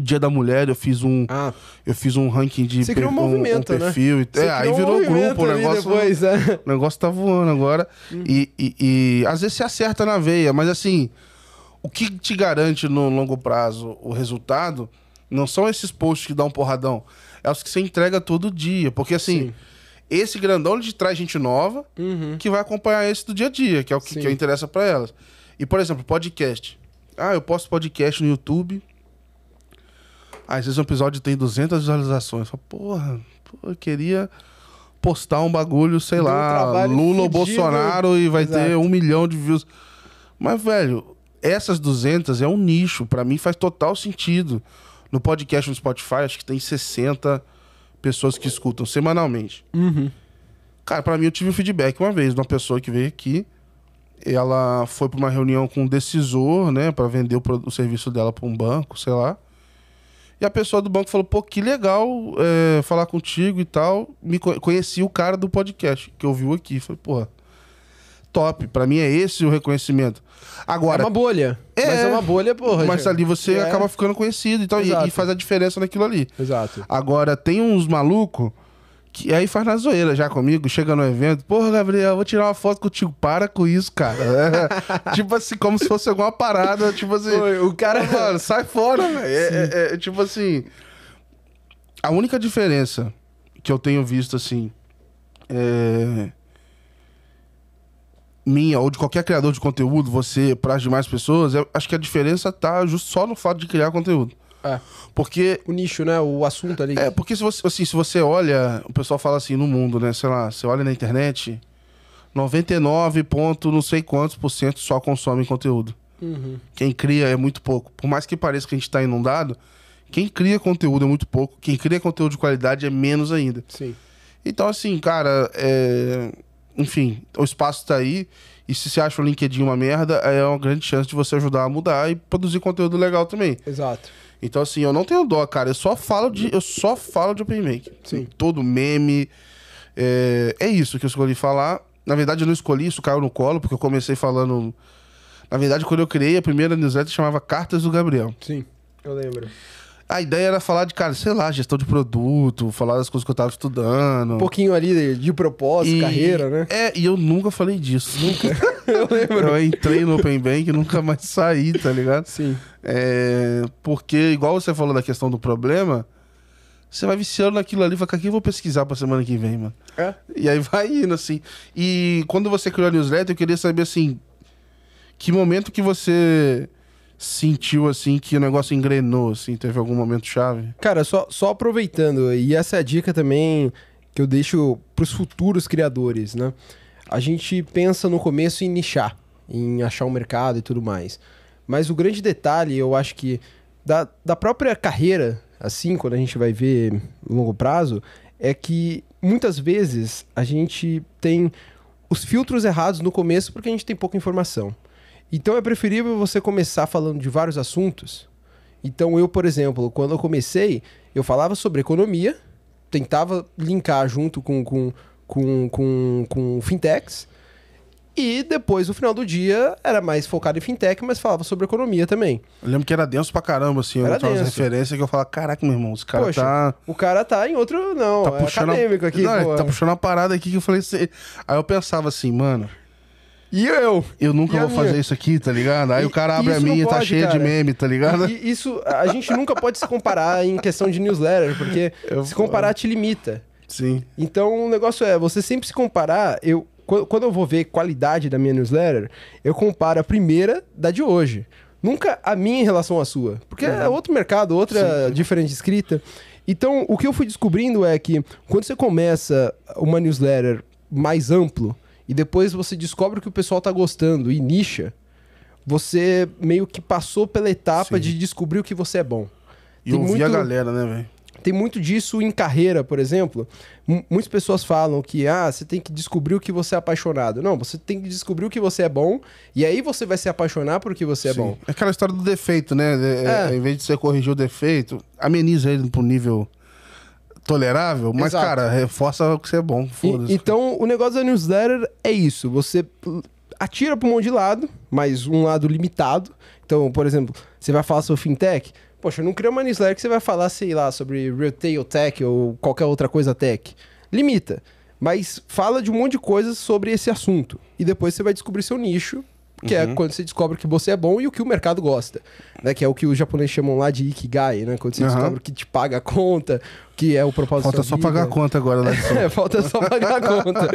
Dia da Mulher, eu fiz um ranking de Você criou um movimento, um perfil. né? Aí virou grupo, o negócio. Depois, O negócio tá voando agora. E às vezes você acerta na veia, mas assim, o que te garante no longo prazo o resultado não são esses posts que dão um porradão, é os que você entrega todo dia. Porque assim, esse grandão ele te traz gente nova que vai acompanhar esse do dia a dia, que é o que interessa pra elas. E, por exemplo, podcast. Eu posto podcast no YouTube. Às vezes um episódio tem 200 visualizações. Fala, porra, eu queria postar um bagulho, sei lá, Lula ou Bolsonaro e vai ter 1 milhão de views. Mas, velho, essas 200 é um nicho. Pra mim faz total sentido. No podcast no Spotify, acho que tem 60 pessoas que escutam semanalmente. Cara, pra mim eu tive um feedback uma vez de uma pessoa que veio aqui. Ela foi pra uma reunião com um decisor, né, pra vender o serviço dela pra um banco, sei lá. E a pessoa do banco falou, pô, que legal falar contigo e tal. Conheci o cara do podcast, que ouviu aqui. Falei, pô, top. Pra mim é esse o reconhecimento. Agora, é uma bolha. Mas é uma bolha, porra. Mas ali você acaba ficando conhecido e tal, e faz a diferença naquilo ali. Exato. Agora, tem uns malucos que aí faz na zoeira já comigo, chega no evento, porra, Gabriel, vou tirar uma foto contigo. Para com isso, cara. Tipo assim, como se fosse alguma parada, tipo assim... O cara... Mano, sai fora, velho. Tipo assim... A única diferença que eu tenho visto, assim... minha ou de qualquer criador de conteúdo, você, para as demais pessoas, eu acho que a diferença tá justo só no fato de criar conteúdo. Porque... O nicho, né? O assunto ali. Porque se você, assim, se você olha... O pessoal fala assim, no mundo, né? Sei lá, você olha na internet, 99 ponto não sei quantos % só consomem conteúdo. Quem cria é muito pouco. Por mais que pareça que a gente tá inundado, quem cria conteúdo é muito pouco. Quem cria conteúdo de qualidade é menos ainda. Sim. Então, assim, cara, enfim, o espaço tá aí. E se você acha o LinkedIn uma merda, é uma grande chance de você ajudar a mudar e produzir conteúdo legal também. Exato. Então, assim, eu não tenho dó, cara. Eu só falo de OpenMake. Sim. Todo meme. É isso que eu escolhi falar. Na verdade, eu não escolhi, isso caiu no colo, porque eu comecei falando... Na verdade, quando eu criei, a primeira newsletter chamava Cartas do Gabriel. Sim, eu lembro. A ideia era falar de, cara, sei lá, gestão de produto, falar das coisas que eu tava estudando. Um pouquinho ali de propósito, carreira, né? E eu nunca falei disso. Nunca. Eu lembro. Eu entrei no OpenBank e nunca mais saí, tá ligado? Sim. Porque, igual você falou da questão do problema, você vai viciando naquilo ali e fala, cara, o que eu vou pesquisar pra semana que vem, mano? E aí vai indo, assim. E quando você criou a newsletter, eu queria saber, assim, que momento que você sentiu, assim, que o negócio engrenou, assim, teve algum momento chave? Cara, só aproveitando, e essa é a dica também que eu deixo pros futuros criadores, né? A gente pensa no começo em nichar, em achar um mercado e tudo mais. Mas o grande detalhe, eu acho que da própria carreira, assim, quando a gente vai ver longo prazo, é que muitas vezes a gente tem os filtros errados no começo porque a gente tem pouca informação. Então é preferível você começar falando de vários assuntos. Então eu, por exemplo, quando eu comecei, eu falava sobre economia, tentava linkar junto com fintechs, e depois, no final do dia, era mais focado em fintech, mas falava sobre economia também. Eu lembro que era denso pra caramba, assim. Era eu tinha umas denso. referências que eu falava, caraca, meu irmão, os caras Poxa, o cara tá em outro... Não, tá puxando acadêmico aqui. Não, pô. ele tá puxando uma parada aqui que eu falei assim... Aí eu pensava assim, mano... E eu nunca E a vou fazer minha? isso aqui, tá ligado? Aí E o cara abre a isso não minha e tá pode, cheio de cara. meme, tá ligado? E isso, a gente nunca pode se comparar em questão de newsletter, porque se comparar te limita. Sim. Então o negócio é, você sempre se comparar, quando eu vou ver qualidade da minha newsletter, eu comparo a primeira da de hoje. Nunca a minha em relação à sua. Porque é outro mercado, outra diferente escrita. Então, o que eu fui descobrindo é que quando você começa uma newsletter mais amplo, e depois você descobre que o pessoal tá gostando e nicha, você meio que passou pela etapa de descobrir o que você é bom. E ouvir a galera, né, velho? Tem muito disso em carreira, por exemplo. Muitas pessoas falam que você tem que descobrir o que você é apaixonado. Não, você tem que descobrir o que você é bom e aí você vai se apaixonar por o que você é bom. É aquela história do defeito, né? Em vez de você corrigir o defeito, ameniza ele pro nível tolerável, mas, Exato. cara, reforça o que você é bom. Foda-se. Então, o negócio da newsletter é isso. Você atira para um monte de lado, mas um lado limitado. Então, por exemplo, você vai falar sobre fintech. Poxa, não cria uma newsletter que você vai falar, sei lá, sobre retail tech ou qualquer outra coisa tech. Limita. Mas fala de um monte de coisas sobre esse assunto. E depois você vai descobrir seu nicho, que é quando você descobre que você é bom e o que o mercado gosta. Né? Que é o que os japoneses chamam lá de Ikigai, né? Quando você descobre que te paga a conta, que é o propósito Falta da só vida. pagar a conta agora, né? Falta só pagar a conta.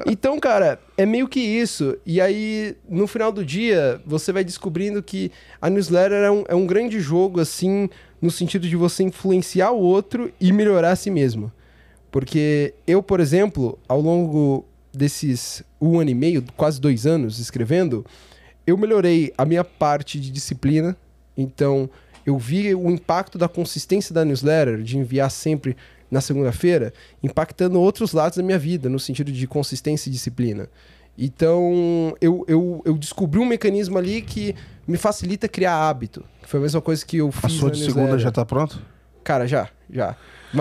Então, cara, é meio que isso. E aí, no final do dia, você vai descobrindo que a newsletter é um grande jogo, assim, no sentido de você influenciar o outro e melhorar a si mesmo. Porque eu, por exemplo, ao longo desses 1 ano e meio, quase 2 anos escrevendo, eu melhorei a minha parte de disciplina. Então, eu vi o impacto da consistência da newsletter, de enviar sempre na segunda-feira, impactando outros lados da minha vida, no sentido de consistência e disciplina. Então, eu descobri um mecanismo ali que me facilita criar hábito. Foi a mesma coisa que eu fiz A sua de segunda já tá pronto? Cara, já.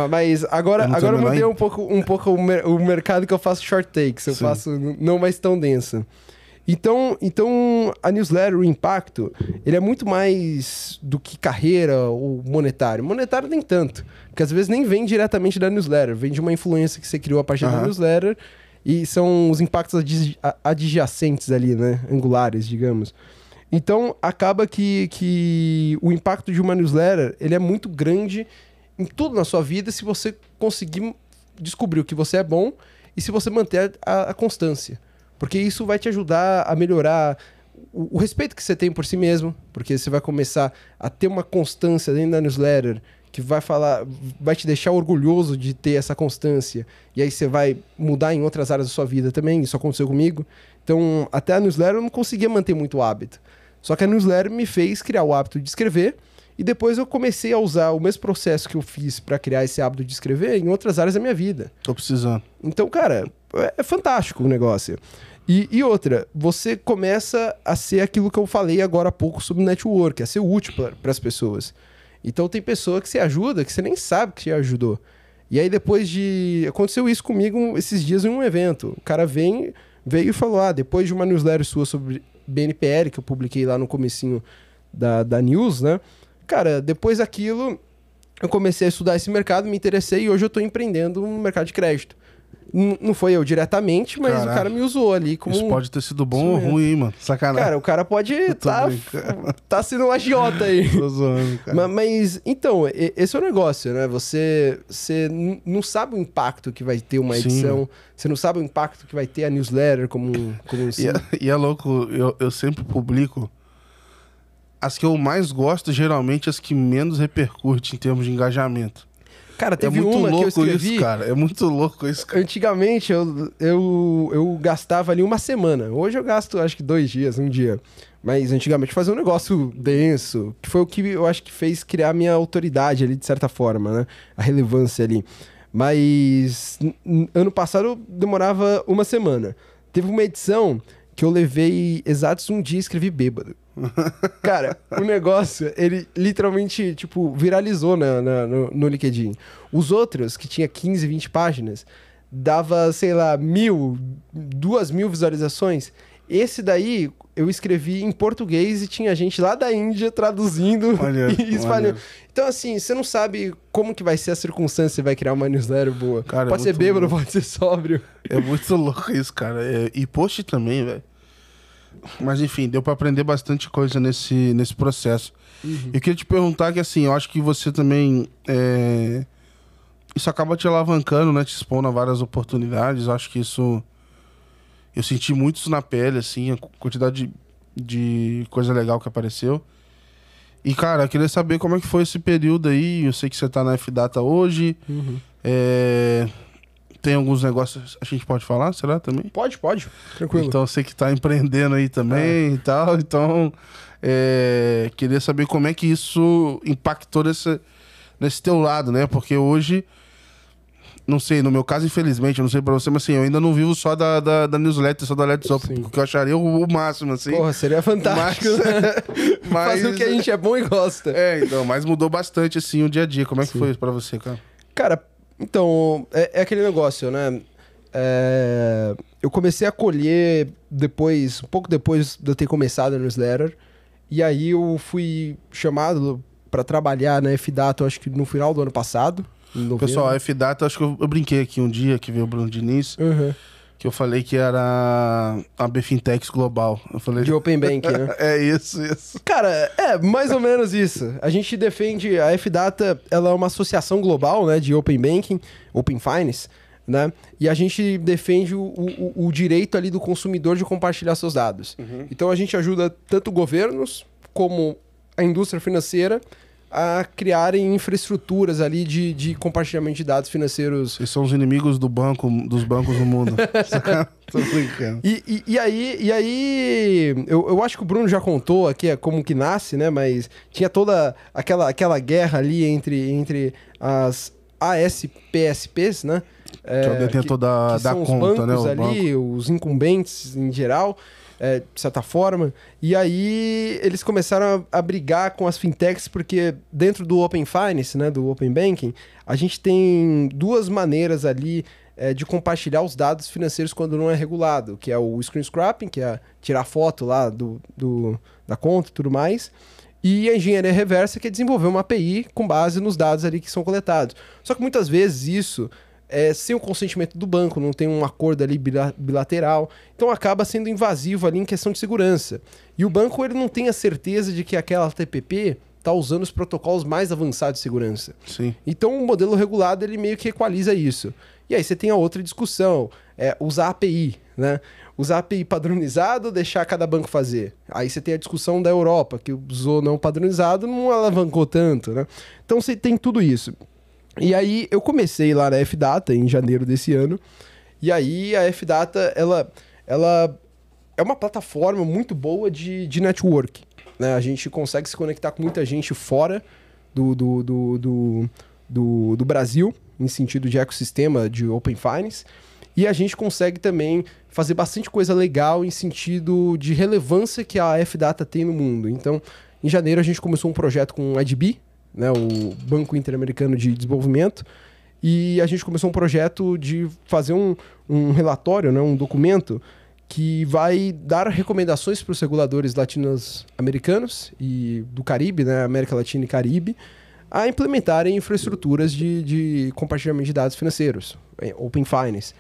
Mas agora eu mudei um pouco o mercado que eu faço short takes. Eu faço não mais tão denso. Então, a newsletter, o impacto, ele é muito mais do que carreira ou monetário. Monetário nem tanto, porque às vezes nem vem diretamente da newsletter, vem de uma influência que você criou a partir da newsletter e são os impactos adjacentes ali, né? Angulares, digamos. Então, acaba que o impacto de uma newsletter, ele é muito grande em tudo na sua vida se você conseguir descobrir o que você é bom e se você manter a constância. porque isso vai te ajudar a melhorar o respeito que você tem por si mesmo, porque você vai começar a ter uma constância dentro da newsletter que vai te deixar orgulhoso de ter essa constância, e aí você vai mudar em outras áreas da sua vida também. Isso aconteceu comigo. Então, até a newsletter eu não conseguia manter muito o hábito. Só que a newsletter me fez criar o hábito de escrever, e depois eu comecei a usar o mesmo processo que eu fiz para criar esse hábito de escrever em outras áreas da minha vida. Tô precisando. Então, cara, é fantástico o negócio. E outra, você começa a ser aquilo que eu falei agora há pouco sobre network, a ser útil para as pessoas. Então tem pessoa que você ajuda que você nem sabe que você ajudou. E aí depois de... Aconteceu isso comigo esses dias em um evento. O cara veio e falou, depois de uma newsletter sua sobre BNPL, que eu publiquei lá no comecinho da news, né? Cara, depois daquilo, eu comecei a estudar esse mercado, me interessei e hoje eu tô empreendendo no mercado de crédito. Não foi eu diretamente, mas o cara me usou ali como... Isso pode ter sido bom ou ruim, mano. Sacanagem. Cara, o cara pode tá sendo um agiota aí. Tô zoando, cara. Mas, então, esse é o negócio, né? Você não sabe o impacto que vai ter uma edição. Você não sabe o impacto que vai ter a newsletter como um E é louco, eu sempre publico as que eu mais gosto, geralmente as que menos repercute em termos de engajamento. Cara, teve uma que eu escrevi... Isso, cara. É muito louco isso, cara. Antigamente, eu gastava ali uma semana. Hoje eu gasto, acho que 2 dias, um dia. Mas antigamente fazia um negócio denso, que foi o que eu acho que fez criar minha autoridade ali, de certa forma, né? A relevância ali. Mas ano passado eu demorava uma semana. Teve uma edição que eu levei exatos um dia e escrevi bêbado. Cara, o negócio, ele literalmente, tipo, viralizou no LinkedIn. Os outros, que tinha 15, 20 páginas, dava, sei lá, 1.000, 2.000 visualizações. Esse daí, eu escrevi em português e tinha gente lá da Índia traduzindo e espalhando. Então, assim, você não sabe como que vai ser a circunstância, você vai criar uma newsletter boa. Cara, pode ser bêbado, pode ser sóbrio. É muito louco isso, cara. E post também, velho. Mas enfim, deu pra aprender bastante coisa nesse processo. Eu queria te perguntar que, assim, eu acho que você também... Isso acaba te alavancando, né? Te expondo a várias oportunidades. Eu acho que isso... Eu senti muito isso na pele, assim, a quantidade de coisa legal que apareceu. E, cara, eu queria saber como é que foi esse período aí. Eu sei que você tá na F-Data hoje. Tem alguns negócios, a gente pode falar, será também? Pode, tranquilo. Então, você que tá empreendendo aí também e tal. Então, queria saber como é que isso impactou nesse teu lado, né? Porque hoje... Não sei, no meu caso, infelizmente, eu não sei pra você, mas assim, eu ainda não vivo só da newsletter, só da Let's Open, porque eu acharia o máximo, assim. Porra, seria fantástico, mas fazer o que a gente é bom e gosta. Então, mas mudou bastante, assim, o dia a dia. Como é que foi pra você, cara? Cara, então, é aquele negócio, né? Eu comecei a colher um pouco depois de eu ter começado a newsletter, e aí eu fui chamado pra trabalhar na F-Data, acho que no final do ano passado. Pessoal, a F-Data, acho que eu brinquei aqui um dia que veio o Bruno Diniz, que eu falei que era a BFintex Global. Eu falei... De Open Banking, né? É isso. Cara, mais ou menos isso. A gente defende... A F-Data, ela é uma associação global, né, de Open Banking, Open Finance, né? E a gente defende o direito ali do consumidor de compartilhar seus dados. Então a gente ajuda tanto governos como a indústria financeira a criarem infraestruturas ali de compartilhamento de dados financeiros. Vocês são os inimigos dos bancos no mundo. Tô brincando. E aí eu acho que o Bruno já contou aqui como que nasce, né? Mas tinha toda aquela guerra ali entre as ASPSPs, né? Que é o detentor da são conta, os bancos, né? Ali, os incumbentes em geral, de certa forma. E aí eles começaram a brigar com as fintechs, porque dentro do Open Finance, né, do Open Banking, a gente tem 2 maneiras ali de compartilhar os dados financeiros quando não é regulado, que é o screen scraping, que é tirar foto lá da conta e tudo mais, e a engenharia reversa, que é desenvolver uma API com base nos dados ali que são coletados. Só que muitas vezes isso sem o consentimento do banco, não tem um acordo ali bilateral, então acaba sendo invasivo ali em questão de segurança. E o banco ele não tem a certeza de que aquela TPP está usando os protocolos mais avançados de segurança. Sim. Então o modelo regulado ele meio que equaliza isso. E aí você tem a outra discussão. usar API, né? Usar API padronizado, deixar cada banco fazer. Aí você tem a discussão da Europa, que usou não padronizado, não alavancou tanto, né? Então você tem tudo isso. E aí eu comecei lá na Fdata em janeiro desse ano, e aí a Fdata, ela é uma plataforma muito boa de network, né? A gente consegue se conectar com muita gente fora do Brasil, em sentido de ecossistema de Open Finance, e a gente consegue também fazer bastante coisa legal em sentido de relevância que a Fdata tem no mundo. Então, em janeiro a gente começou um projeto com o IDB, né, o Banco Interamericano de Desenvolvimento, e a gente começou um projeto de fazer um relatório, né, um documento que vai dar recomendações para os reguladores latino-americanos e do Caribe, né, América Latina e Caribe, a implementarem infraestruturas de compartilhamento de dados financeiros, Open Finance.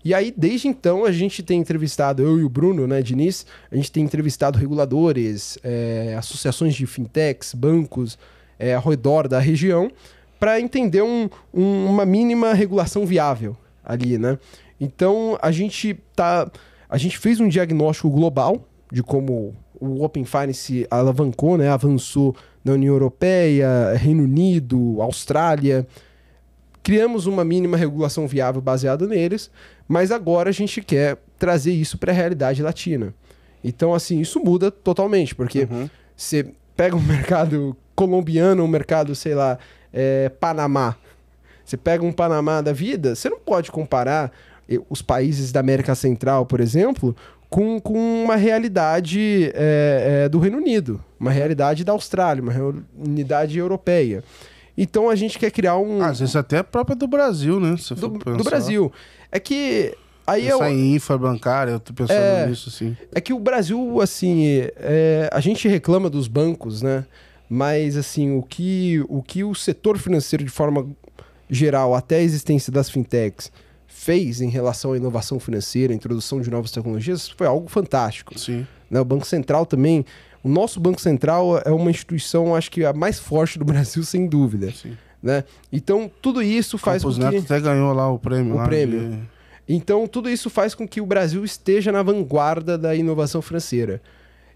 E aí, desde então, a gente tem entrevistado, eu e o Bruno, né, Diniz, a gente tem entrevistado reguladores, associações de fintechs, bancos, ao redor da região, para entender uma mínima regulação viável ali, né? Então, a gente fez um diagnóstico global de como o Open Finance alavancou, né, avançou na União Europeia, Reino Unido, Austrália. Criamos uma mínima regulação viável baseada neles, mas agora a gente quer trazer isso para a realidade latina. Então, assim, isso muda totalmente, porque você pega um mercado colombiano, um mercado, sei lá, Panamá. Você pega um Panamá da vida, você não pode comparar os países da América Central, por exemplo, com uma realidade do Reino Unido, uma realidade da Austrália, uma realidade europeia. Então a gente quer criar às vezes até a própria do Brasil, né? Do Brasil. É que... Aí em infra bancária, eu tô pensando nisso, assim. É que o Brasil, assim, a gente reclama dos bancos, né? Mas, assim, o que o setor financeiro, de forma geral, até a existência das fintechs, fez em relação à inovação financeira, a introdução de novas tecnologias, foi algo fantástico. Sim. Né? O Banco Central também... O nosso Banco Central é uma instituição, acho que a mais forte do Brasil, sem dúvida. Sim. Né? Então, tudo isso faz com que... Neto até ganhou lá o prêmio. Então, tudo isso faz com que o Brasil esteja na vanguarda da inovação financeira.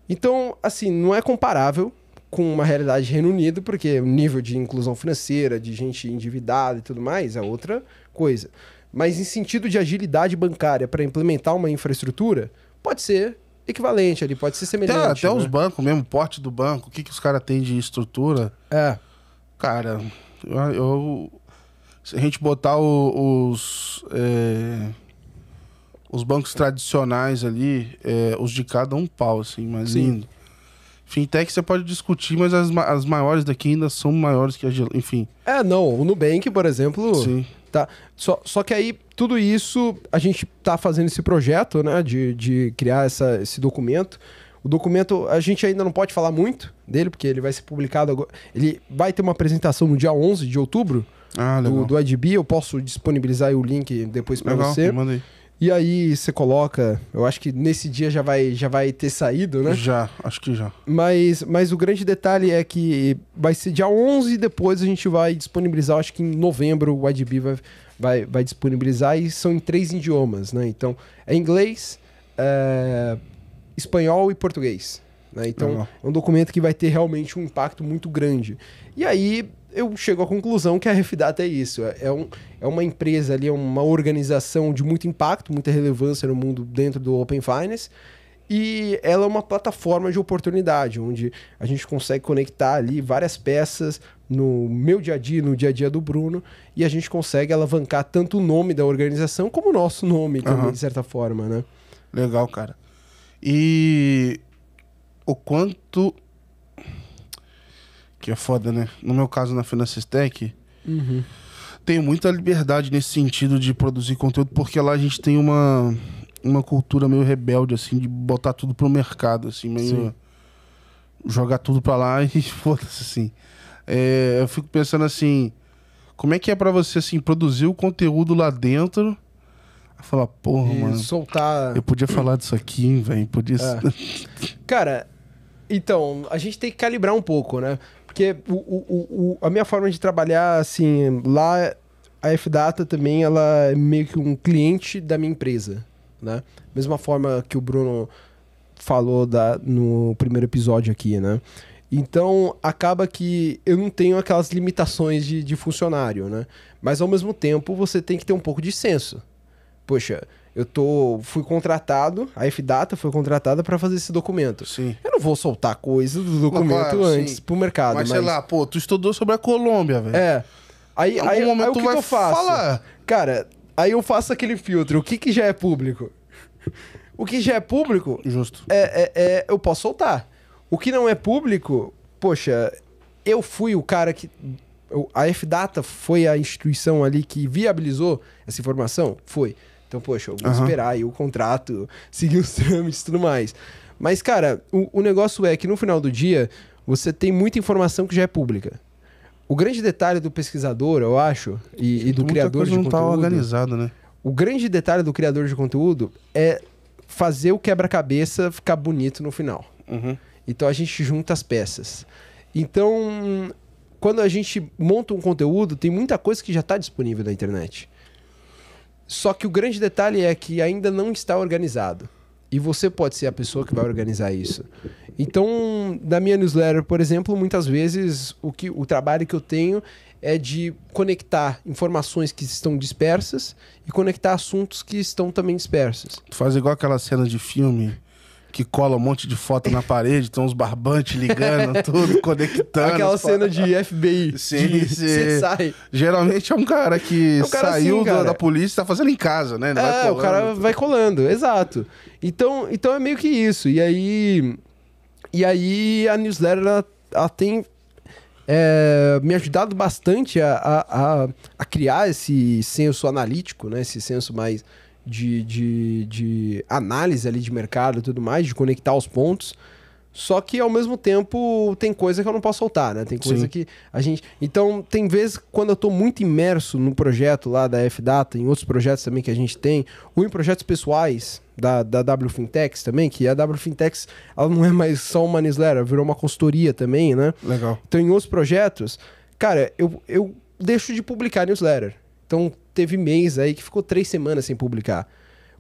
Então, assim, não é comparável com uma realidade Reino Unido, porque o nível de inclusão financeira, de gente endividada e tudo mais, é outra coisa. Mas em sentido de agilidade bancária para implementar uma infraestrutura, pode ser equivalente ali, pode ser semelhante. Até os bancos mesmo, o porte do banco, o que os caras têm de estrutura. Cara, se a gente botar os bancos tradicionais ali, os de cada um pau, assim, mas lindo. Fintech você pode discutir, mas as maiores daqui ainda são maiores que a... Enfim. Não, o Nubank, por exemplo... Sim. Tá. Só que aí, tudo isso, a gente tá fazendo esse projeto, né, de criar esse documento. O documento, a gente ainda não pode falar muito dele, porque ele vai ser publicado agora. Ele vai ter uma apresentação no dia 11 de outubro do IDB. Eu posso disponibilizar aí o link depois para você. Manda aí. E aí você coloca, eu acho que nesse dia já vai ter saído, né? Já, acho que já. Mas o grande detalhe é que vai ser dia 11 e depois a gente vai disponibilizar, acho que em novembro o IDB vai disponibilizar, e são em 3 idiomas, né? Então, é inglês, espanhol e português, né? Então, é um documento que vai ter realmente um impacto muito grande. E aí eu chego à conclusão que a Fdata é isso. É uma empresa ali, é uma organização de muito impacto, muita relevância no mundo dentro do Open Finance. E ela é uma plataforma de oportunidade, onde a gente consegue conectar ali várias peças no meu dia a dia, no dia a dia do Bruno, e a gente consegue alavancar tanto o nome da organização como o nosso nome também, de certa forma, né? Legal, cara. E o quanto... Que é foda, né? No meu caso, na Finances Tech, tenho muita liberdade nesse sentido de produzir conteúdo, porque lá a gente tem uma cultura meio rebelde, assim, de botar tudo pro mercado, assim, meio... Jogar tudo pra lá e foda-se, assim. Eu fico pensando assim, como é que é pra você, assim, produzir o conteúdo lá dentro, falar, porra, mano, soltar... eu podia falar disso aqui, velho, podia... Cara, então, a gente tem que calibrar um pouco, né? Porque a minha forma de trabalhar, assim, lá a F-Data também, ela é meio que um cliente da minha empresa, né? Mesma forma que o Bruno falou no primeiro episódio aqui, né? Então, acaba que eu não tenho aquelas limitações de funcionário, né? Mas, ao mesmo tempo, você tem que ter um pouco de senso. Poxa, fui contratado, a F-Data foi contratada para fazer esse documento. Sim. Eu não vou soltar coisa do documento antes pro mercado. Mas sei lá, pô, tu estudou sobre a Colômbia, velho. Aí o que eu faço? Falar. Cara, aí eu faço aquele filtro. O que já é público? O que já é público... Justo. Eu posso soltar. O que não é público... Poxa, eu fui o cara que... A F-Data foi a instituição ali que viabilizou essa informação? Foi. Então, poxa, eu vou esperar aí o contrato, seguir os trâmites e tudo mais. Mas, cara, o negócio é que no final do dia, você tem muita informação que já é pública. O grande detalhe do pesquisador, eu acho, e do criador de conteúdo... não tá organizado, né? O grande detalhe do criador de conteúdo é fazer o quebra-cabeça ficar bonito no final. Então, a gente junta as peças. Então, quando a gente monta um conteúdo, tem muita coisa que já está disponível na internet. Só que o grande detalhe é que ainda não está organizado. E você pode ser a pessoa que vai organizar isso. Então, na minha newsletter, por exemplo, muitas vezes o trabalho que eu tenho é de conectar informações que estão dispersas e conectar assuntos que estão também dispersos. Tu faz igual aquela cena de filme que cola um monte de foto na parede, tem uns barbantes ligando, tudo, conectando. Aquela cena de FBI, sim, de CSI. Geralmente é um cara que saiu assim, da polícia e tá fazendo em casa, né? Ele vai colando, o cara vai colando, exato. Então é meio que isso. E aí a newsletter, ela tem me ajudado bastante a criar esse senso analítico, né? Esse senso mais de análise ali de mercado e tudo mais, de conectar os pontos. Só que, ao mesmo tempo, tem coisa que eu não posso soltar, né? Tem coisa que a gente... Então, tem vezes quando eu tô muito imerso no projeto lá da F-Data, em outros projetos também que a gente tem, ou em projetos pessoais da W Fintechs também, que a W Fintechs, ela não é mais só uma newsletter, virou uma consultoria também, né? Legal. Então, em outros projetos, cara, eu deixo de publicar newsletter. Então, teve mês aí que ficou 3 semanas sem publicar.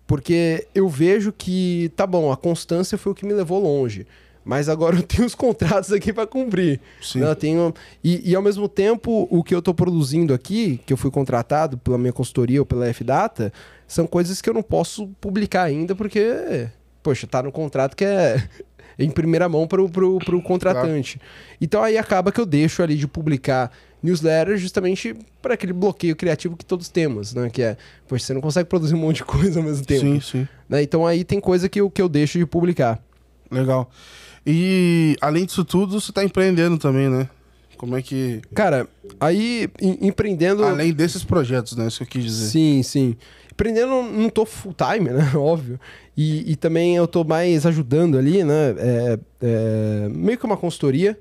Porque eu vejo que, tá bom, a constância foi o que me levou longe. Mas agora eu tenho os contratos aqui para cumprir. Sim. Eu tenho... E ao mesmo tempo, o que eu tô produzindo aqui, que eu fui contratado pela minha consultoria ou pela F-Data, são coisas que eu não posso publicar ainda, porque, poxa, tá no contrato que é em primeira mão pro contratante. Claro. Então aí acaba que eu deixo ali de publicar newsletter justamente para aquele bloqueio criativo que todos temos, né? Que é, poxa, você não consegue produzir um monte de coisa ao mesmo tempo. Sim, sim. Né? Então aí tem coisa que eu deixo de publicar. Legal. E além disso tudo, você tá empreendendo também, né? Como é que... Cara, aí empreendendo... Além desses projetos, né? Isso que eu quis dizer. Sim, sim. Empreendendo não tô full time, né? Óbvio. E também eu tô mais ajudando ali, né? Meio que uma consultoria.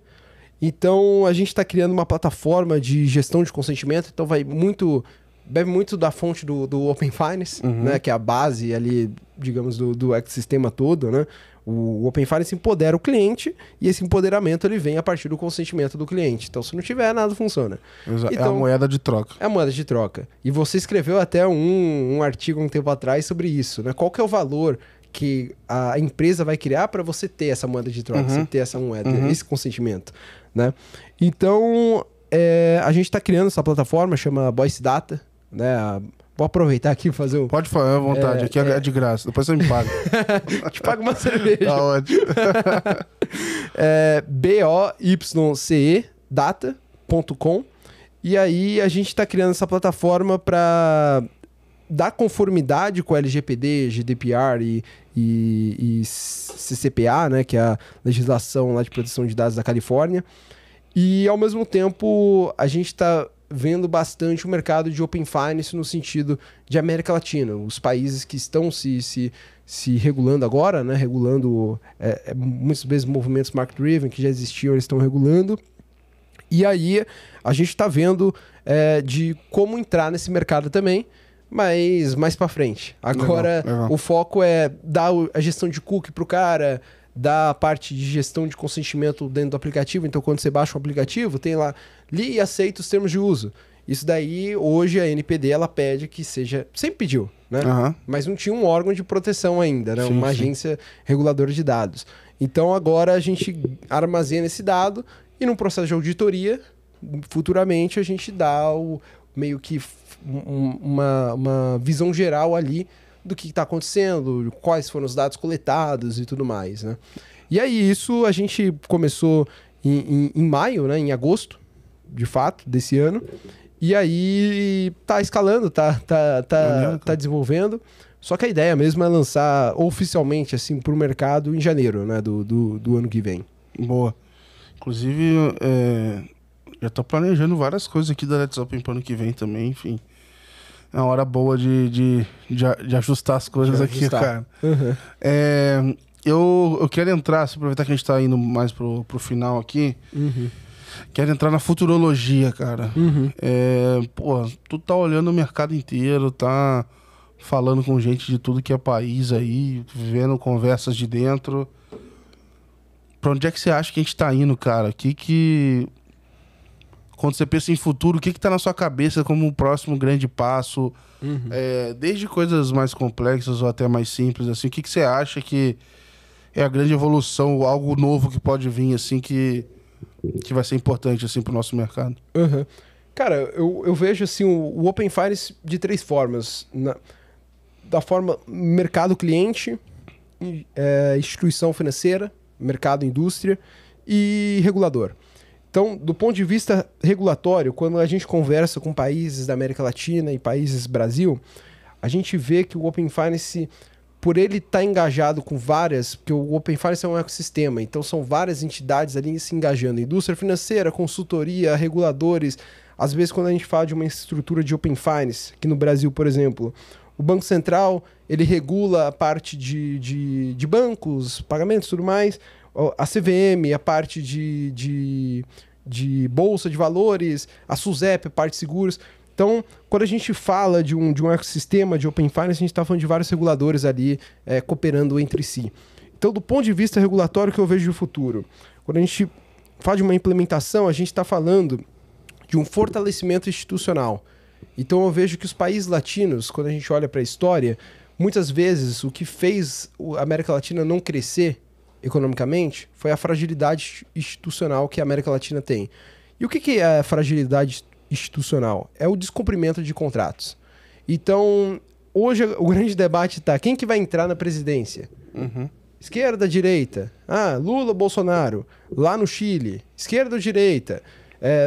Então a gente tá criando uma plataforma de gestão de consentimento. Então bebe muito da fonte do Open Finance, né? Que é a base ali, digamos, do ecossistema todo, né? O Open Finance empodera o cliente e esse empoderamento ele vem a partir do consentimento do cliente. Então, se não tiver, nada funciona. Então, é a então, moeda de troca. É a moeda de troca. E você escreveu até um artigo um tempo atrás sobre isso, né? Qual que é o valor que a empresa vai criar para você ter essa moeda de troca, você ter essa moeda, esse consentimento, né? Então, a gente está criando essa plataforma, chama Voice Data, né? Vou aproveitar aqui e fazer o... Pode falar, à vontade. Aqui é de graça. Depois você me paga. Te paga uma cerveja. Tá ótimo. BOYCE data.com. E aí a gente está criando essa plataforma para dar conformidade com a LGPD, GDPR e CCPA, né, que é a legislação lá de proteção de dados da Califórnia. E, ao mesmo tempo, a gente está vendo bastante o mercado de Open Finance no sentido de América Latina. Os países que estão se regulando agora, né? Regulando muitas vezes movimentos market-driven que já existiam, eles estão regulando. E aí a gente está vendo de como entrar nesse mercado também, mas mais para frente. Agora legal. O foco é dar a gestão de cookie para o cara, da parte de gestão de consentimento dentro do aplicativo. Então, quando você baixa o aplicativo, tem lá, li e aceita os termos de uso. Isso daí, hoje, a NPD, ela pede que seja... Sempre pediu, né? Mas não tinha um órgão de proteção ainda, né? Uma agência reguladora de dados. Então, agora a gente armazena esse dado e num processo de auditoria, futuramente, a gente dá meio que uma visão geral ali do que está acontecendo, quais foram os dados coletados e tudo mais, né? E aí, isso a gente começou em maio, né? Em agosto, de fato, desse ano. E aí tá escalando, tá desenvolvendo. Só que a ideia mesmo é lançar oficialmente assim pro mercado em janeiro, né, do ano que vem. Boa. Inclusive, já tô planejando várias coisas aqui da Let's Open pro ano que vem também, enfim. É uma hora boa de ajustar as coisas aqui, cara. Eu quero entrar, se aproveitar que a gente tá indo mais pro final aqui. Quero entrar na futurologia, cara. Tu tá olhando o mercado inteiro, tá falando com gente de tudo que é país aí, vendo conversas de dentro. Pra onde é que você acha que a gente tá indo, cara? Quando você pensa em futuro, o que tá na sua cabeça como um próximo grande passo? Desde coisas mais complexas ou até mais simples, assim, o que você acha que é a grande evolução, algo novo que pode vir, assim, que vai ser importante, assim, pro nosso mercado? Cara, eu vejo, assim, o Open Finance de 3 formas. Da forma mercado-cliente, instituição financeira, mercado-indústria e regulador. Então, do ponto de vista regulatório, quando a gente conversa com países da América Latina e países Brasil, a gente vê que o Open Finance, por ele estar engajado com várias, porque o Open Finance é um ecossistema, então são várias entidades ali se engajando, indústria financeira, consultoria, reguladores. Às vezes, quando a gente fala de uma estrutura de Open Finance, aqui no Brasil, por exemplo, o Banco Central, ele regula a parte de bancos, pagamentos e tudo mais, a CVM, a parte de bolsa de valores, a SUSEP, a parte de seguros. Então, quando a gente fala de um ecossistema de Open Finance, a gente está falando de vários reguladores ali cooperando entre si. Então, do ponto de vista regulatório, que eu vejo o futuro? Quando a gente fala de uma implementação, a gente está falando de um fortalecimento institucional. Então, eu vejo que os países latinos, quando a gente olha para a história, muitas vezes o que fez a América Latina não crescer economicamente foi a fragilidade institucional que a América Latina tem. E o que é a fragilidade institucional? É o descumprimento de contratos. Então, hoje o grande debate está: quem que vai entrar na presidência? Esquerda, direita? Lula, Bolsonaro. Lá no Chile. Esquerda ou direita?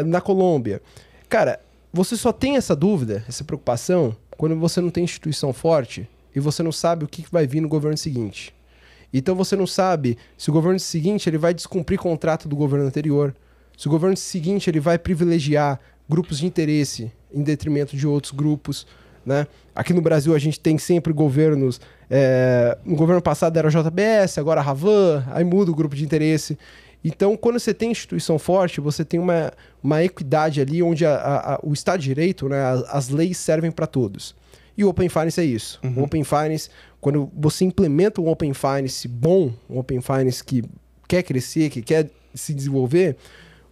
Na Colômbia. Cara, você só tem essa dúvida, essa preocupação, quando você não tem instituição forte e você não sabe o que vai vir no governo seguinte. Então você não sabe se o governo seguinte ele vai descumprir contrato do governo anterior, se o governo seguinte ele vai privilegiar grupos de interesse em detrimento de outros grupos, né? Aqui no Brasil a gente tem sempre governos... no governo passado era a JBS, agora a Ravan, aí muda o grupo de interesse. Então, quando você tem instituição forte, você tem uma equidade ali onde o Estado de Direito, né, as leis servem para todos. E o Open Finance é isso. O Open Finance, quando você implementa um Open Finance bom, um Open Finance que quer crescer, que quer se desenvolver,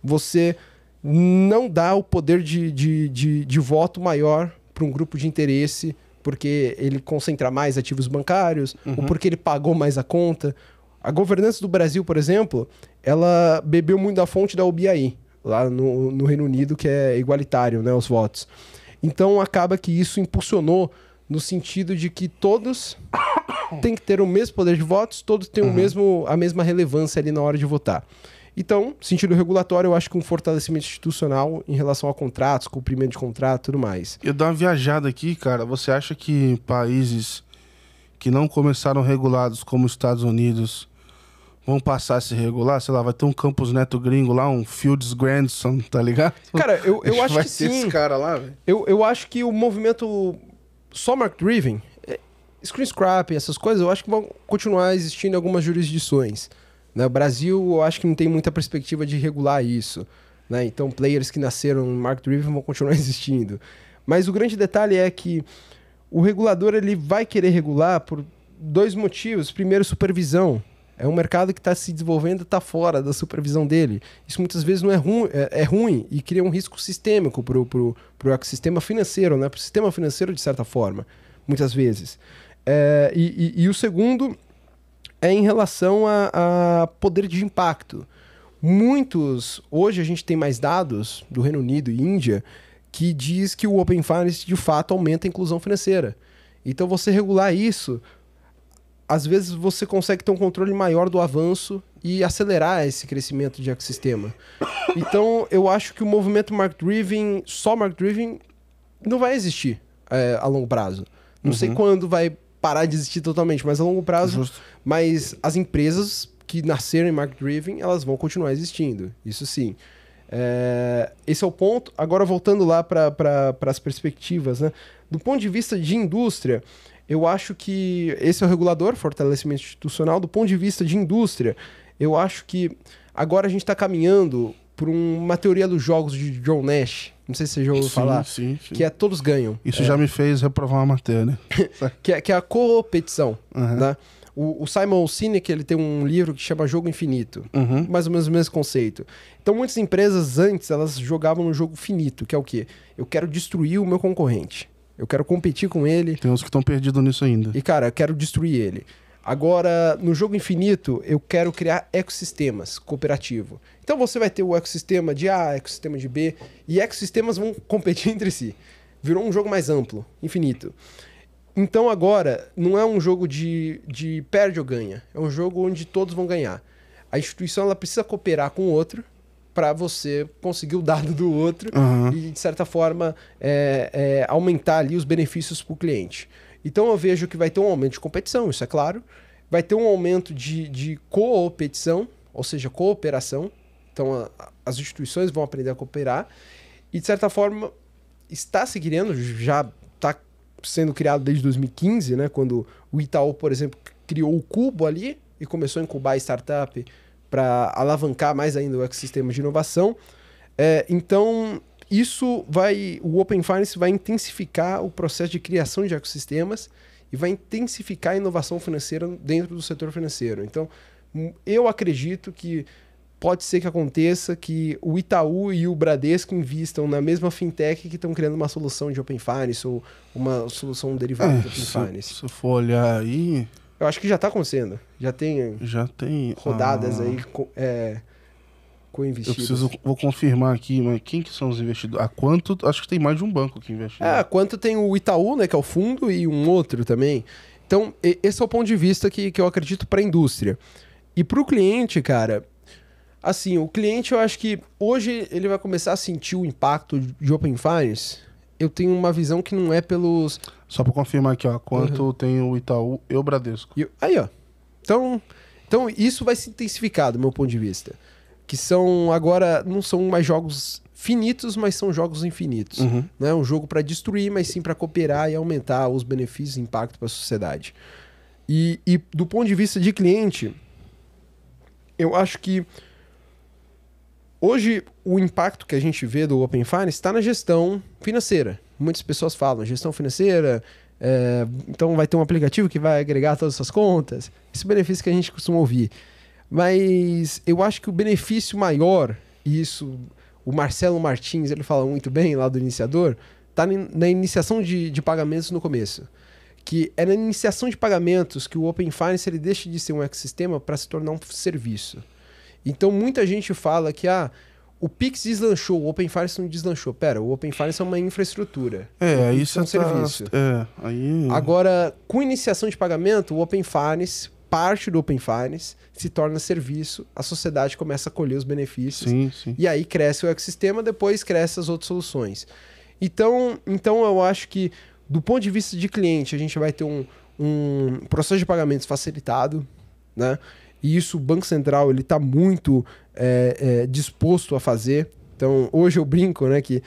você não dá o poder de voto maior para um grupo de interesse, porque ele concentra mais ativos bancários, ou porque ele pagou mais a conta. A governança do Brasil, por exemplo, ela bebeu muito da fonte da OBAI, lá no Reino Unido, que é igualitário, né, os votos. Então, acaba que isso impulsionou no sentido de que todos têm que ter o mesmo poder de votos, todos têm a mesma relevância ali na hora de votar. Então, sentido regulatório, eu acho que um fortalecimento institucional em relação a contratos, cumprimento de contrato e tudo mais. Eu dou uma viajada aqui, cara. Você acha que países que não começaram regulados, como os Estados Unidos, vão passar a se regular? Sei lá, vai ter um Campus Neto gringo lá, um Fields Grandson, tá ligado? Cara, eu acho vai que ter sim. esse cara lá, velho. Eu acho que o movimento só market-driven, screen scrapping, essas coisas, eu acho que vão continuar existindo em algumas jurisdições. Né? O Brasil, eu acho que não tem muita perspectiva de regular isso. Né? Então, players que nasceram market-driven vão continuar existindo. Mas o grande detalhe é que o regulador ele vai querer regular por 2 motivos. Primeiro, supervisão. É um mercado que está se desenvolvendo, está fora da supervisão dele. Isso muitas vezes não é ruim, é ruim e cria um risco sistêmico pro ecossistema financeiro, né? Pro sistema financeiro, de certa forma, muitas vezes. E o segundo é em relação a poder de impacto. Hoje a gente tem mais dados do Reino Unido e Índia que diz que o Open Finance de fato aumenta a inclusão financeira. Então você regular isso, às vezes você consegue ter um controle maior do avanço e acelerar esse crescimento de ecossistema. Então eu acho que o movimento market-driven, só market-driven, não vai existir a longo prazo. Não sei quando vai parar de existir totalmente, mas a longo prazo. Justo. Mas as empresas que nasceram em market-driven, elas vão continuar existindo. Isso sim. Esse é o ponto. Agora, voltando lá para as perspectivas, né? Do ponto de vista de indústria, eu acho que esse é o regulador, fortalecimento institucional. Do ponto de vista de indústria, eu acho que agora a gente está caminhando por uma teoria dos jogos de John Nash. Não sei se você já ouviu falar. Sim. Que é todos ganham. Isso já me fez reprovar uma matéria, né? que é a competição, né? O Simon Sinek, ele tem um livro que chama Jogo Infinito. Mais ou menos o mesmo conceito. Então, muitas empresas antes, elas jogavam no jogo finito, que é o quê? Eu quero destruir o meu concorrente. Eu quero competir com ele. Tem uns que estão perdidos nisso ainda. E, cara, eu quero destruir ele. Agora, no jogo infinito, eu quero criar ecossistemas cooperativo. Então, você vai ter o ecossistema de A, ecossistema de B, e ecossistemas vão competir entre si. Virou um jogo mais amplo, infinito. Então agora, não é um jogo de perde ou ganha. É um jogo onde todos vão ganhar. A instituição ela precisa cooperar com o outro para você conseguir o dado do outro e, de certa forma, aumentar ali os benefícios para o cliente. Então eu vejo que vai ter um aumento de competição, isso é claro. Vai ter um aumento de coopetição, ou seja, cooperação. Então as instituições vão aprender a cooperar. E, de certa forma, está se criando, já está sendo criado desde 2015, né, quando o Itaú, por exemplo, criou o Cubo ali e começou a incubar a startup para alavancar mais ainda o ecossistema de inovação. Então, o Open Finance vai intensificar o processo de criação de ecossistemas e vai intensificar a inovação financeira dentro do setor financeiro. Então, eu acredito que pode ser que aconteça que o Itaú e o Bradesco invistam na mesma fintech que estão criando uma solução de Open Finance ou uma solução derivada de Open Finance. Se for olhar aí... Eu acho que já está acontecendo. Já tem rodadas aí com investidores. Vou confirmar aqui, mas quem que são os investidores? A Quanto, acho que tem mais de um banco que investe. A Quanto tem o Itaú, né, que é o fundo, e um outro também. Então, esse é o ponto de vista que eu acredito para a indústria. E para o cliente, cara... Assim, o cliente, eu acho que hoje ele vai começar a sentir o impacto de Open Finance. Eu tenho uma visão que não é pelos... Só para confirmar aqui, ó. Quanto tem o Itaú e o Bradesco. Aí, ó. Então, isso vai se intensificar do meu ponto de vista. Que são, agora, não são mais jogos finitos, mas são jogos infinitos. Não é um jogo para destruir, mas sim para cooperar e aumentar os benefícios e impacto para a sociedade. E do ponto de vista de cliente, eu acho que hoje, o impacto que a gente vê do Open Finance está na gestão financeira. Muitas pessoas falam, gestão financeira, então vai ter um aplicativo que vai agregar todas as suas contas. Esse benefício que a gente costuma ouvir. Mas eu acho que o benefício maior, e isso o Marcelo Martins ele fala muito bem lá do iniciador, está na iniciação de pagamentos no começo. Que é na iniciação de pagamentos que o Open Finance ele deixa de ser um ecossistema para se tornar um serviço. Então, muita gente fala que o Pix deslanchou, o Open Finance não deslanchou. Pera, o Open Finance é uma infraestrutura. Aí isso é um serviço. Aí... Agora, com iniciação de pagamento, o Open Finance, parte do Open Finance, se torna serviço, a sociedade começa a colher os benefícios. Sim. E aí cresce o ecossistema, depois cresce as outras soluções. Então eu acho que, do ponto de vista de cliente, a gente vai ter um processo de pagamentos facilitado, né? E isso o Banco Central ele está muito disposto a fazer. Então, hoje eu brinco, né, que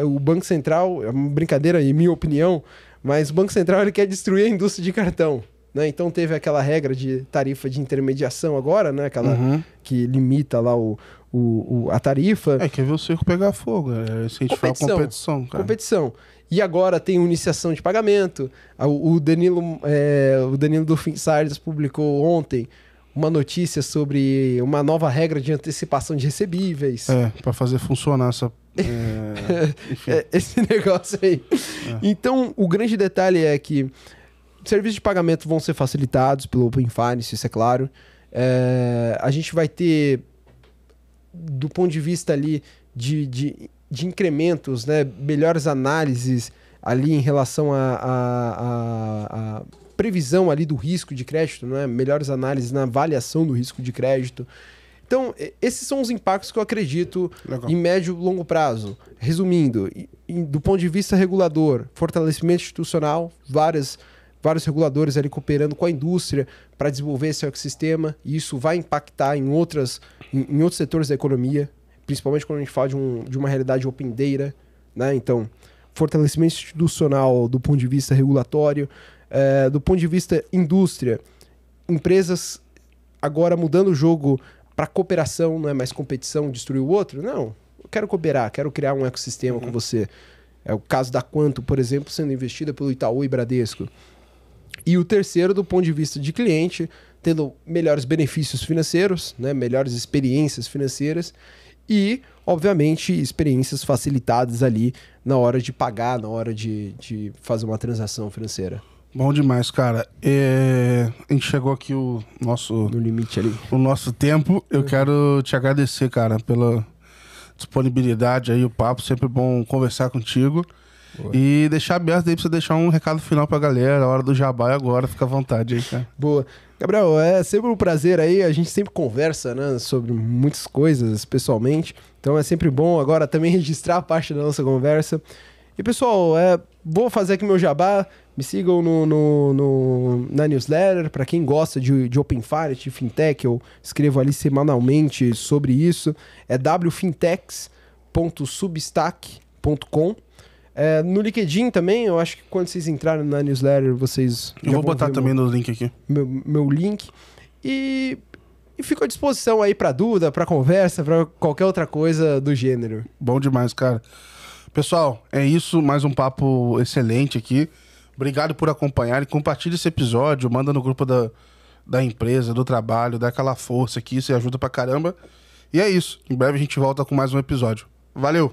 o Banco Central, é uma brincadeira em minha opinião, mas o Banco Central ele quer destruir a indústria de cartão. Né? Então, teve aquela regra de tarifa de intermediação agora, né, aquela que limita lá a tarifa. Quer ver o circo pegar fogo, incentivar a competição. Cara. Competição. E agora tem iniciação de pagamento. O Danilo do Finsiders publicou ontem uma notícia sobre uma nova regra de antecipação de recebíveis. Para fazer funcionar essa... esse negócio aí. Então, o grande detalhe é que serviços de pagamento vão ser facilitados pelo Open Finance, isso é claro. A gente vai ter, do ponto de vista ali de incrementos, né, melhores análises ali em relação à previsão ali do risco de crédito, né, melhores análises na avaliação do risco de crédito. Então, esses são os impactos que eu acredito em médio e longo prazo. Resumindo, do ponto de vista regulador, fortalecimento institucional, vários reguladores ali cooperando com a indústria para desenvolver esse ecossistema, e isso vai impactar em outros setores da economia, principalmente quando a gente fala de uma realidade open data, né? Então, fortalecimento institucional do ponto de vista regulatório, do ponto de vista indústria, empresas agora mudando o jogo para cooperação, não é mais competição, destruir o outro. Não, eu quero cooperar, quero criar um ecossistema com você. É o caso da Quanto, por exemplo, sendo investida pelo Itaú e Bradesco. E o terceiro, do ponto de vista de cliente, tendo melhores benefícios financeiros, né, melhores experiências financeiras e, obviamente, experiências facilitadas ali na hora de pagar, na hora de fazer uma transação financeira. Bom demais, cara. A gente chegou aqui no limite ali. O nosso tempo. Eu quero te agradecer, cara, pela disponibilidade aí, o papo. Sempre bom conversar contigo. Boa. E deixar aberto aí pra você deixar um recado final pra galera. A hora do jabá é agora, fica à vontade aí, cara. Boa. Gabriel, é sempre um prazer aí. A gente sempre conversa, né, sobre muitas coisas pessoalmente. Então é sempre bom agora também registrar a parte da nossa conversa. E pessoal, vou fazer aqui meu jabá. Me sigam na newsletter. Para quem gosta de Open Finance, de Fintech, eu escrevo ali semanalmente sobre isso. É wfintechs.substack.com. No LinkedIn também, eu acho que quando vocês entrarem na newsletter, vocês... Eu vou botar também no link aqui. Meu link. E fico à disposição aí para dúvida, para conversa, para qualquer outra coisa do gênero. Bom demais, cara. Pessoal, é isso. Mais um papo excelente aqui. Obrigado por acompanhar e compartilhe esse episódio, manda no grupo da empresa, do trabalho, dá aquela força aqui, isso ajuda pra caramba. E é isso. Em breve a gente volta com mais um episódio. Valeu!